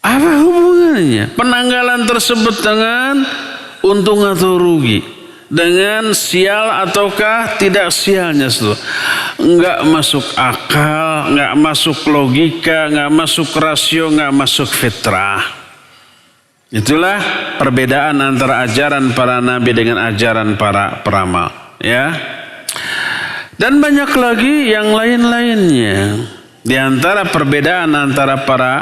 Apa hubungannya penanggalan tersebut dengan untung atau rugi, dengan sial ataukah tidak sialnya? Enggak masuk akal, enggak masuk logika, enggak masuk rasio, enggak masuk fitrah. Itulah perbedaan antara ajaran para nabi dengan ajaran para peramal, ya. Dan banyak lagi yang lain-lainnya. Di antara perbedaan antara para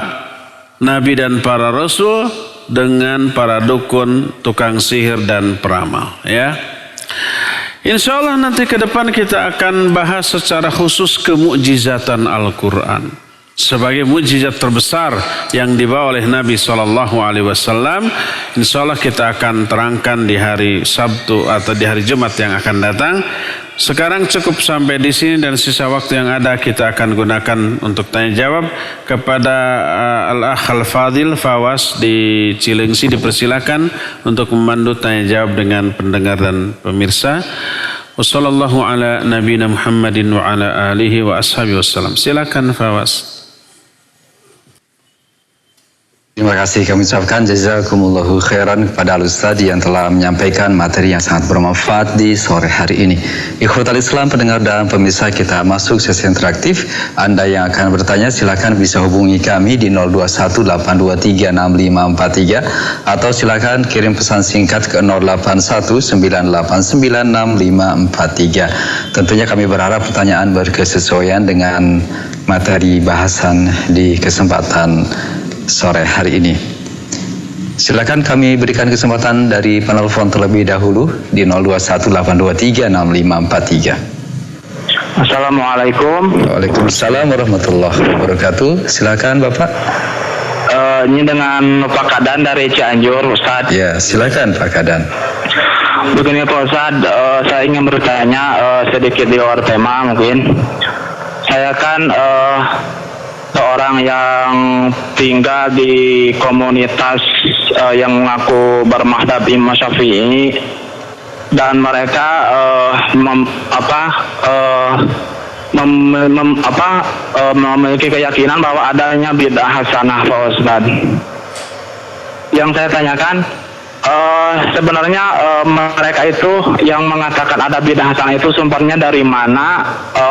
nabi dan para rasul dengan para dukun, tukang sihir dan peramal, ya. Insya Allah nanti ke depan kita akan bahas secara khusus kemukjizatan Al-Quran. sebagai mukjizat terbesar yang dibawa oleh Nabi SAW. Insya Allah kita akan terangkan di hari Sabtu atau di hari Jumat yang akan datang. Sekarang cukup sampai di sini dan sisa waktu yang ada kita akan gunakan untuk tanya jawab kepada Al-Akh Al-Fadil Fawas di Cilengsi. Dipersilakan untuk memandu tanya jawab dengan pendengar dan pemirsa. Wassallallahu ala nabiyina Muhammadin wa ala alihi wa ashabihi wassalam. Silakan Fawas. Terima kasih kami ucapkan jazakumullahu khairan kepada Al-Ustadz yang telah menyampaikan materi yang sangat bermanfaat di sore hari ini. Ikhwatal Islam, pendengar dan pemirsa, kita masuk sesi interaktif. Anda yang akan bertanya silakan bisa hubungi kami di 0218236543 atau silakan kirim pesan singkat ke 0819896543. Tentunya kami berharap pertanyaan berkesesuaian dengan materi bahasan di kesempatan sore hari ini. Silakan kami berikan kesempatan dari penelpon terlebih dahulu di 0218236543. Assalamualaikum. Waalaikumsalam warahmatullahi wabarakatuh. Silakan Bapak. Ini dengan Pak Kadan dari Cianjur, Ustaz. Ya, silakan Pak Kadan. Begini Pak Ustaz, saya ingin bertanya sedikit di luar tema mungkin. Saya kan seorang yang tinggal di komunitas yang mengaku bermadhab Imam Syafi'i, dan mereka memiliki keyakinan bahwa adanya bid'ah hasanah, Pak Ustaz. Yang saya tanyakan, sebenarnya mereka itu yang mengatakan ada bid'ah hasanah itu sumbernya dari mana?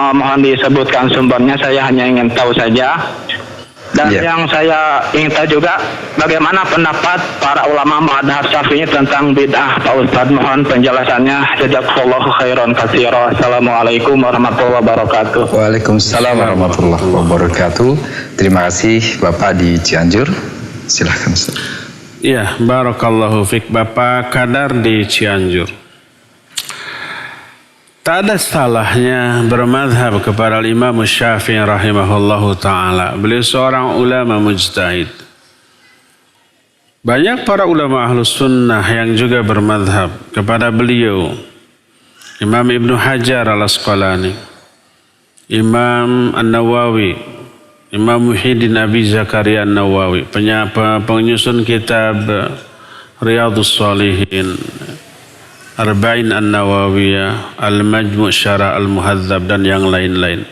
Mohon disebutkan sumbernya, saya hanya ingin tahu saja. Dan yang saya ingin tahu juga, bagaimana pendapat para ulama mazhab Syafi'i tentang bid'ah, Pak Ustadz. Mohon penjelasannya. Jazakallahu khairan katsiran. Assalamualaikum warahmatullahi wabarakatuh. Waalaikumsalam warahmatullahi wabarakatuh. Terima kasih Bapak di Cianjur. Silakan Ustaz. Ya, barakallahu fik, Bapak Kadar di Cianjur. Tak ada salahnya bermadhab kepada Imam Syafi'i rahimahullahu ta'ala. Beliau seorang ulama mujtahid. Banyak para ulama ahlus sunnah yang juga bermadhab kepada beliau. Imam Ibnu Hajar al-Asqalani, Imam An-Nawawi, Imam Muhyiddin Abi Zakaria An-Nawawi, penyusun kitab Riyadhus Shalihin, Arba'in An-Nawawiyah, Al-Majmu' Syarah Al-Muhadzab, dan yang lain-lain.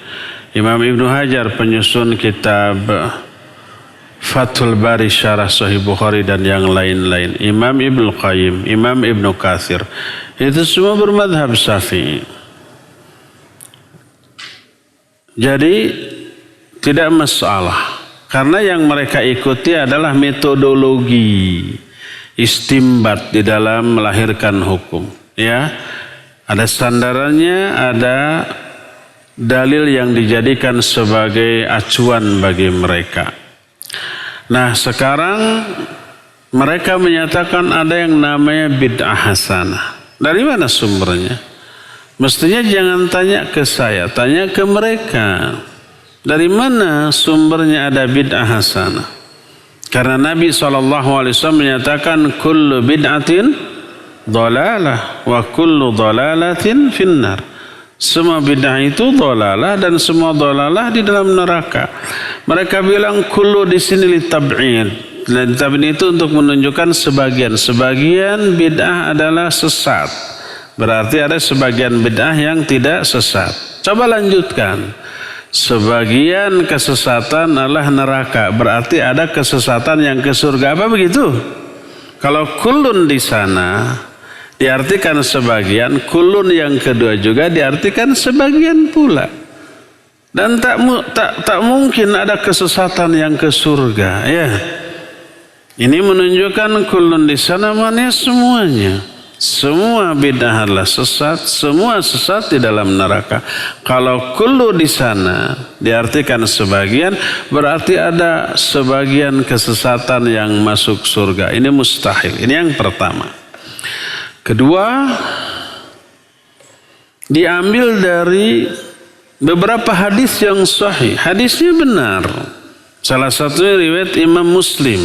Imam Ibnu Hajar penyusun kitab Fathul Bari Syarah Sahih Bukhari dan yang lain-lain. Imam Ibnu Qayyim, Imam Ibnu Katsir, itu semua bermadhab Syafi'i. Jadi tidak masalah, karena yang mereka ikuti adalah metodologi istimbat di dalam melahirkan hukum. Ya, ada sandarannya, ada dalil yang dijadikan sebagai acuan bagi mereka. Nah, sekarang mereka menyatakan ada yang namanya bid'ah hasanah. Dari mana sumbernya? Mestinya jangan tanya ke saya, tanya ke mereka. Dari mana sumbernya ada bid'ah hasanah? Karena Nabi SAW menyatakan kullu bid'atin dhalalah wa kullu dhalalatin finnar. Semua bid'ah itu dhalalah dan semua dhalalah di dalam neraka. Mereka bilang kullu di sini litab'id. Litab'id itu untuk menunjukkan sebagian bid'ah adalah sesat. Berarti ada sebagian bid'ah yang tidak sesat. Coba lanjutkan. Sebagian kesesatan adalah neraka, berarti ada kesesatan yang ke surga. Apa begitu? Kalau kulun di sana diartikan sebagian, kulun yang kedua juga diartikan sebagian pula. Dan tak mungkin ada kesesatan yang ke surga, ya. Ini menunjukkan kulun di sana maknanya semuanya. Semua bid'ah adalah sesat, semua sesat di dalam neraka. Kalau kullu di sana diartikan sebagian, berarti ada sebagian kesesatan yang masuk surga. Ini mustahil. Ini yang pertama. Kedua, diambil dari beberapa hadis yang sahih. Hadisnya benar. Salah satunya riwayat Imam Muslim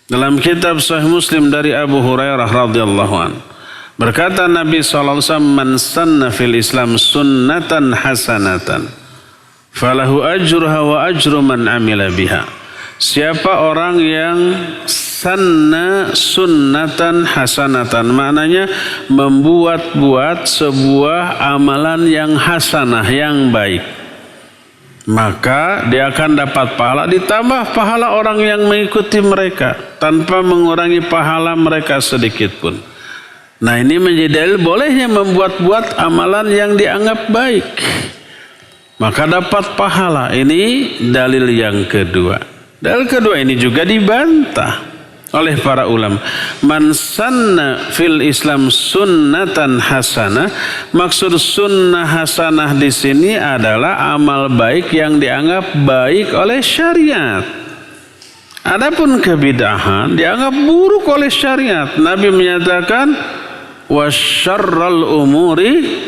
dalam kitab Sahih Muslim dari Abu Hurairah radhiyallahu anhu. Berkata Nabi sallallahu alaihi wasallam, "Man sanna fil Islam sunnatan hasanatan, falahu ajruha wa ajru man amila biha." Siapa orang yang sanna sunnatan hasanatan, maknanya membuat-buat sebuah amalan yang hasanah, yang baik, maka dia akan dapat pahala ditambah pahala orang yang mengikuti mereka tanpa mengurangi pahala mereka sedikit pun. Nah, ini menjadi dalil bolehnya membuat-buat amalan yang dianggap baik, maka dapat pahala. Ini dalil yang kedua. Dalil kedua ini juga dibantah oleh para ulama. Man sanna fil Islam sunnatan hasanah, maksud sunnah hasanah di sini adalah amal baik yang dianggap baik oleh syariat. Adapun kebidahan dianggap buruk oleh syariat. Nabi menyatakan wasyarral umuri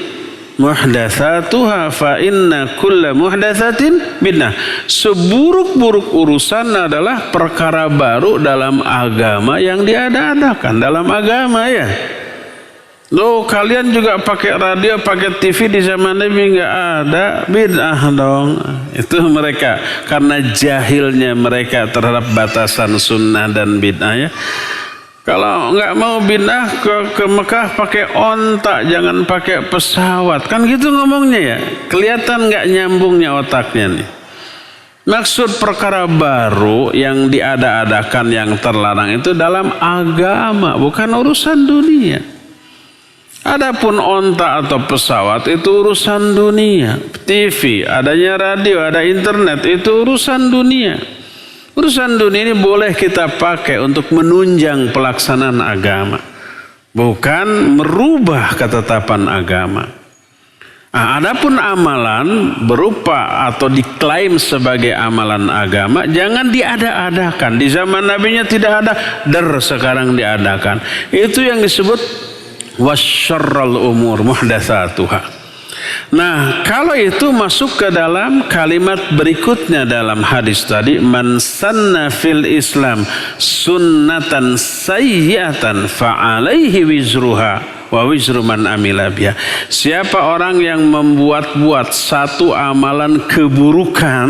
muhdatsatuha fa inna kulla muhdatsatin bid'ah. Seburuk-buruk urusan adalah perkara baru dalam agama yang diada-adakan dalam agama, ya. Loh, kalian juga pakai radio, pakai TV di zaman Nabi nggak ada, bid'ah dong. Itu mereka karena jahilnya mereka terhadap batasan sunnah dan bid'ah, ya. Kalau nggak mau bid'ah ke Mekah pakai onta, jangan pakai pesawat. Kan gitu ngomongnya, ya. Kelihatan nggak nyambungnya otaknya nih. Maksud perkara baru yang diada-adakan yang terlarang itu dalam agama, bukan urusan dunia. Adapun onta atau pesawat itu urusan dunia. TV, adanya radio, ada internet, itu urusan dunia. Urusan dunia ini boleh kita pakai untuk menunjang pelaksanaan agama, bukan merubah ketetapan agama. Nah, adapun amalan berupa atau diklaim sebagai amalan agama, jangan diada-adakan. Di zaman Nabi-nya tidak ada, sekarang diadakan. Itu yang disebut wasyarral umur muhdatsatuha. Nah, kalau itu masuk ke dalam kalimat berikutnya dalam hadis tadi, man sanna fil Islam sunnatan sayyi'atan fa'alaihi wizruha wa wizru man amila biha. Siapa orang yang membuat-buat satu amalan keburukan,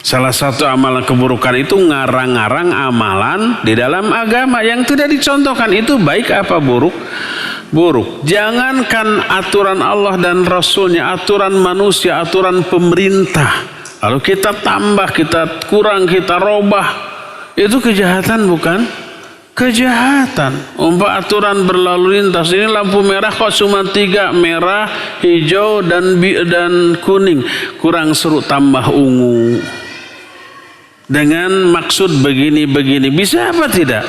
salah satu amalan keburukan itu ngarang-ngarang amalan di dalam agama yang tidak dicontohkan, itu baik apa buruk? Buruk. Jangankan aturan Allah dan Rasulnya, aturan manusia, aturan pemerintah, lalu kita tambah, kita kurang, kita robah, itu kejahatan bukan? Kejahatan. Umpama aturan berlalu lintas, ini lampu merah kok cuma 3, merah, hijau dan kuning, kurang seru tambah ungu dengan maksud begini-begini, bisa apa tidak?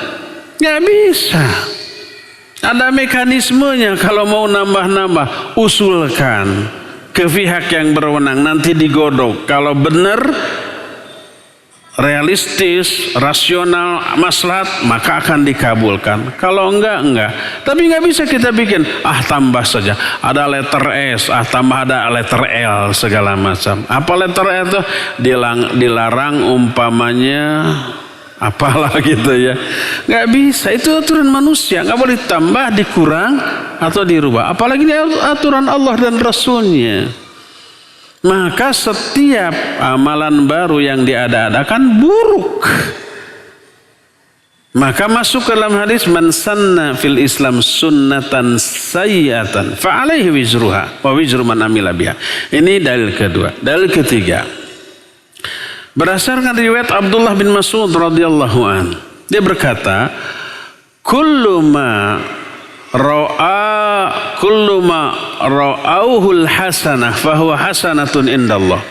Nggak bisa. Ada mekanismenya. Kalau mau nambah-nambah, usulkan ke pihak yang berwenang, nanti digodok. Kalau benar, realistis, rasional, maslahat, maka akan dikabulkan. Kalau enggak. Tapi nggak bisa kita bikin, tambah saja. Ada letter S, tambah ada letter L, segala macam. Apa letter L itu? Dilarang umpamanya apalah gitu, ya. Nggak bisa, itu aturan manusia, nggak boleh tambah, dikurang atau dirubah. Apalagi aturan Allah dan Rasulnya. Maka setiap amalan baru yang diada-adakan buruk. Maka masuk ke dalam hadis, man sanna fil Islam sunnatan sayyi'atan fa alaihi wizruha wa wizru man amila biha. Ini dalil kedua. Dalil ketiga, berdasarkan riwayat Abdullah bin Mas'ud radhiyallahu an, dia berkata, kullu ma ra'auhul hasanah fahuwa hasanatun indallah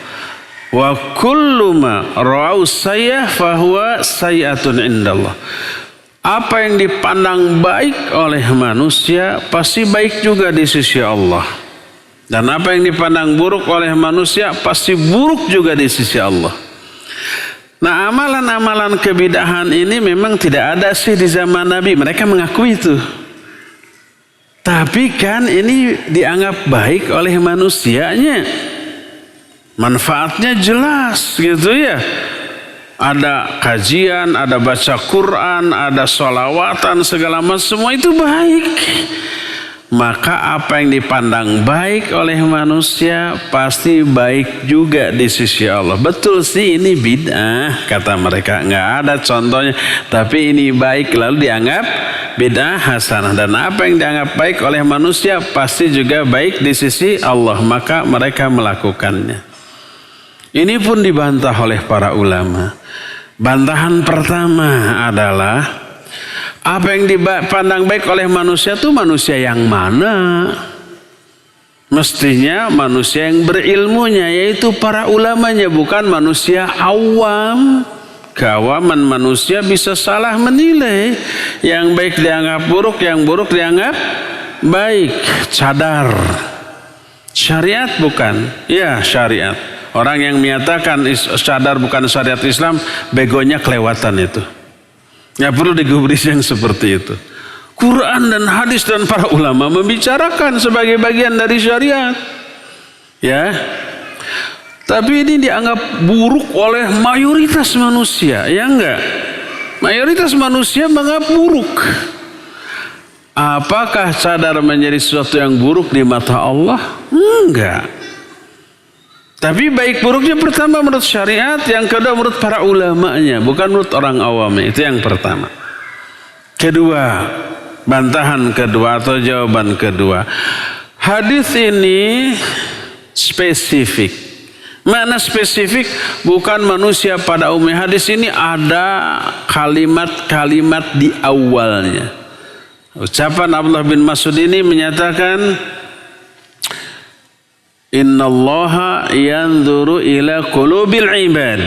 wa kullu ma ra'au sayyah fahuwa sayyatun indallah. Apa yang dipandang baik oleh manusia pasti baik juga di sisi Allah, dan apa yang dipandang buruk oleh manusia pasti buruk juga di sisi Allah. Nah, amalan-amalan kebidahan ini memang tidak ada sih di zaman Nabi. Mereka mengakui itu. Tapi kan ini dianggap baik oleh manusianya. Manfaatnya jelas gitu, ya. ada kajian, ada baca Quran, ada sholawatan, segala macam, semua itu baik. Maka apa yang dipandang baik oleh manusia pasti baik juga di sisi Allah. Betul sih ini bid'ah, kata mereka, nggak ada contohnya, tapi ini baik lalu dianggap bid'ah hasanah. Dan apa yang dianggap baik oleh manusia pasti juga baik di sisi Allah, maka mereka melakukannya. Ini pun dibantah oleh para ulama. Bantahan pertama adalah apa yang dipandang baik oleh manusia itu manusia yang mana? Mestinya manusia yang berilmunya, yaitu para ulamanya, bukan manusia awam. Keawaman manusia bisa salah menilai. Yang baik dianggap buruk, yang buruk dianggap baik. Cadar. Syariat bukan? Ya, syariat. Orang yang menyatakan cadar bukan syariat Islam, begonya kelewatan itu. Ya perlu digubris yang seperti itu. Quran dan hadis dan para ulama membicarakan sebagai bagian dari syariat. Ya. Tapi ini dianggap buruk oleh mayoritas manusia, ya enggak? Mayoritas manusia menganggap buruk. Apakah cadar menjadi sesuatu yang buruk di mata Allah? Enggak. Tapi baik buruknya pertama menurut syariat, yang kedua menurut para ulamanya, bukan menurut orang awamnya. Itu yang pertama. Kedua, bantahan kedua atau jawaban kedua. Hadis ini spesifik. Makna spesifik bukan manusia pada umumnya. Hadis ini ada kalimat-kalimat di awalnya. Ucapan Abdullah bin Mas'ud ini menyatakan, Innallaha yanzuru ila qulubil ibad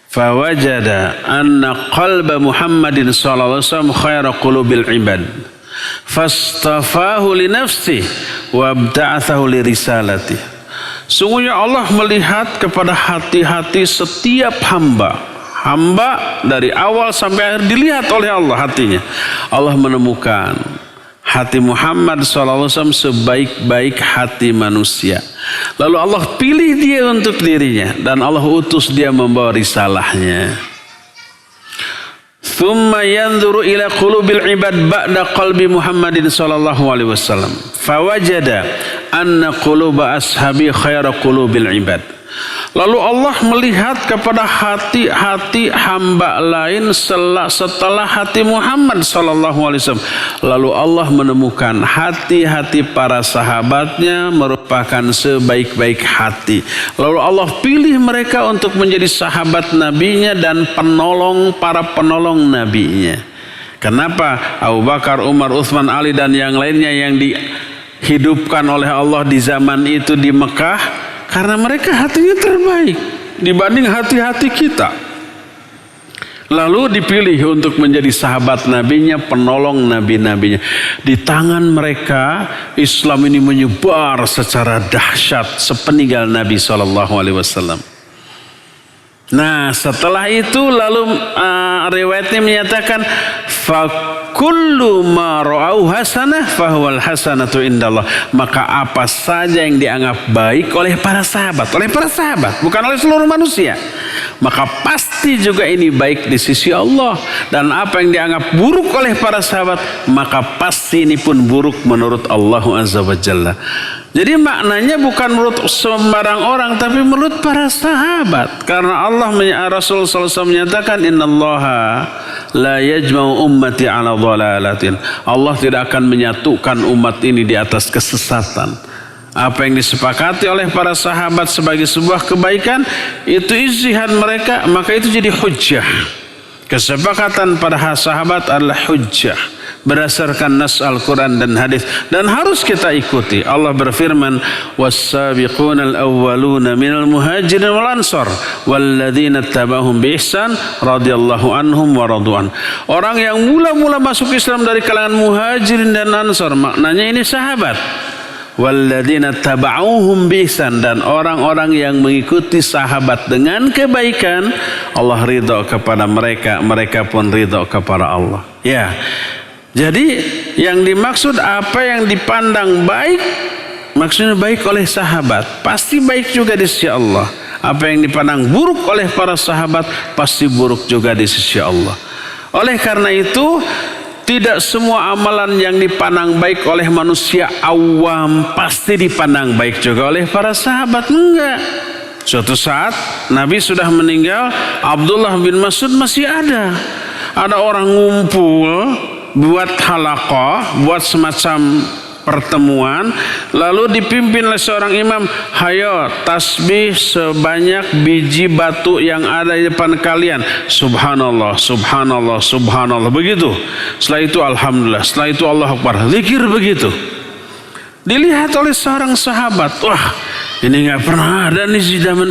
fawajada anna qalba Muhammadin sallallahu alaihi wasallam khaira qulubil ibad fastafahu li nafsihi wa abta'athahu li risalati. Sungguhnya Allah melihat kepada hati-hati setiap hamba. Hamba dari awal sampai akhir dilihat oleh Allah hatinya. Allah menemukan hati Muhammad SAW sebaik-baik hati manusia. Lalu Allah pilih dia untuk dirinya dan Allah utus dia membawa risalahnya. Thumma yanzuru ila qulubil ibad ba'da qalbi Muhammadin sallallahu alaihi wasallam. Fawajada anna quluba ashabi khaira qulubil ibad. Lalu Allah melihat kepada hati-hati hamba lain setelah hati Muhammad sallallahu alaihi wasallam. Lalu Allah menemukan hati-hati para sahabatnya merupakan sebaik-baik hati. Lalu Allah pilih mereka untuk menjadi sahabat nabinya dan para penolong nabinya. Kenapa Abu Bakar, Umar, Utsman, Ali dan yang lainnya yang dihidupkan oleh Allah di zaman itu di Mekah? Karena mereka hatinya terbaik dibanding hati-hati kita. Lalu dipilih untuk menjadi sahabat nabinya, penolong nabi-nabinya. Di tangan mereka Islam ini menyebar secara dahsyat sepeninggal Nabi SAW. Nah setelah itu lalu riwayatnya menyatakan fakullu ma ra'au hasanah fahuwal hasanatu indallah. Maka apa saja yang dianggap baik oleh para sahabat bukan oleh seluruh manusia, maka pasti juga ini baik di sisi Allah. Dan apa yang dianggap buruk oleh para sahabat, maka pasti ini pun buruk menurut Allah Azza wa Jalla. Jadi maknanya bukan menurut sembarang orang, tapi menurut para sahabat. Karena Rasul SAW menyatakan, Innallaha la yajma'u ummati ala dhalalatin. Allah tidak akan menyatukan umat ini di atas kesesatan. Apa yang disepakati oleh para sahabat sebagai sebuah kebaikan, itu ijtihad mereka, maka itu jadi hujjah. Kesepakatan para sahabat adalah hujjah berdasarkan nas Al-Quran dan hadis, dan harus kita ikuti. Allah berfirman, was-sabiqunal awwaluna minal muhajirin wal ansar walladzina tabauhum bi ihsan radhiyallahu anhum wa radu'an. Orang yang mula-mula masuk Islam dari kalangan muhajirin dan ansar, maknanya ini sahabat. Walladzina tabauhum bi ihsan, dan orang-orang yang mengikuti sahabat dengan kebaikan, Allah ridha kepada mereka, mereka pun ridha kepada Allah. Ya. Jadi yang dimaksud apa yang dipandang baik, maksudnya baik oleh sahabat, pasti baik juga di sisi Allah. Apa yang dipandang buruk oleh para sahabat pasti buruk juga di sisi Allah. Oleh karena itu, tidak semua amalan yang dipandang baik oleh manusia awam pasti dipandang baik juga oleh para sahabat. Enggak. Suatu saat Nabi sudah meninggal, Abdullah bin Mas'ud masih ada. Ada orang ngumpul buat halaqah, buat semacam pertemuan, lalu dipimpin oleh seorang imam, hayo tasbih sebanyak biji batu yang ada di depan kalian, subhanallah, subhanallah, subhanallah, begitu. Setelah itu alhamdulillah, setelah itu Allah Akbar, zikir begitu. Dilihat oleh seorang sahabat, wah ini nggak pernah ada nih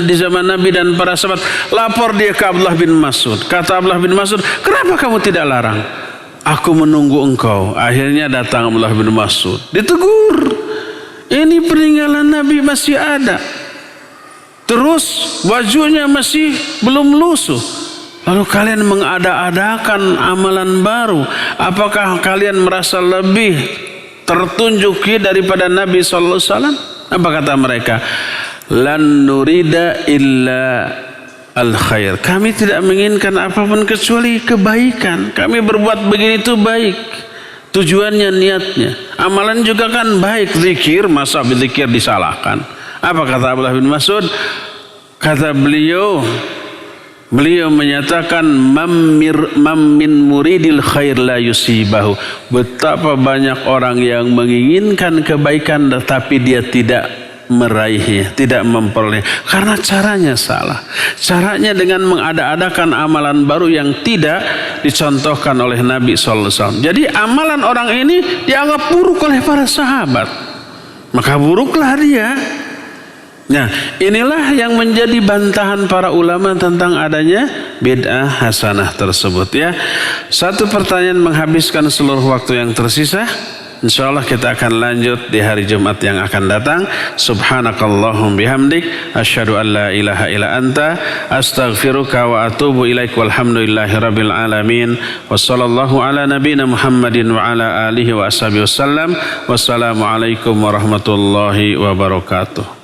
di zaman Nabi dan para sahabat. Lapor dia ke Abdullah bin Mas'ud. Kata Abdullah bin Mas'ud, kenapa kamu tidak larang? Aku menunggu engkau. Akhirnya datang Abdullah bin Mas'ud. Ditegur. Ini peninggalan Nabi masih ada. Terus bajunya masih belum lusuh. Lalu kalian mengada-adakan amalan baru. Apakah kalian merasa lebih tertunjuki daripada Nabi SAW? Apa kata mereka? Lan nurida illa al-khair. Kami tidak menginginkan apapun kecuali kebaikan. Kami berbuat begini itu baik. Tujuannya, niatnya. Amalan juga kan baik. Zikir, masa berzikir disalahkan? Apa kata Abdullah bin Mas'ud? Kata beliau menyatakan min muridil khair la yusibahu. Betapa banyak orang yang menginginkan kebaikan tetapi dia tidak meraihnya, tidak memperoleh karena caranya salah. Caranya dengan mengada-adakan amalan baru yang tidak dicontohkan oleh Nabi SAW. Jadi amalan orang ini dianggap buruk oleh para sahabat, maka buruklah dia. Nah, inilah yang menjadi bantahan para ulama tentang adanya bid'ah hasanah tersebut ya. Satu pertanyaan menghabiskan seluruh waktu yang tersisa. InsyaAllah kita akan lanjut di hari Jumat yang akan datang. Subhanakallahum bihamdik, asyhadu an la ilaha illa anta, astaghfiruka wa atubu ilaik, walhamdulillahi rabbil alamin. Wassallallahu ala nabiyina Muhammadin wa ala alihi wa ashabihi wasallam. Wassalamualaikum warahmatullahi wabarakatuh.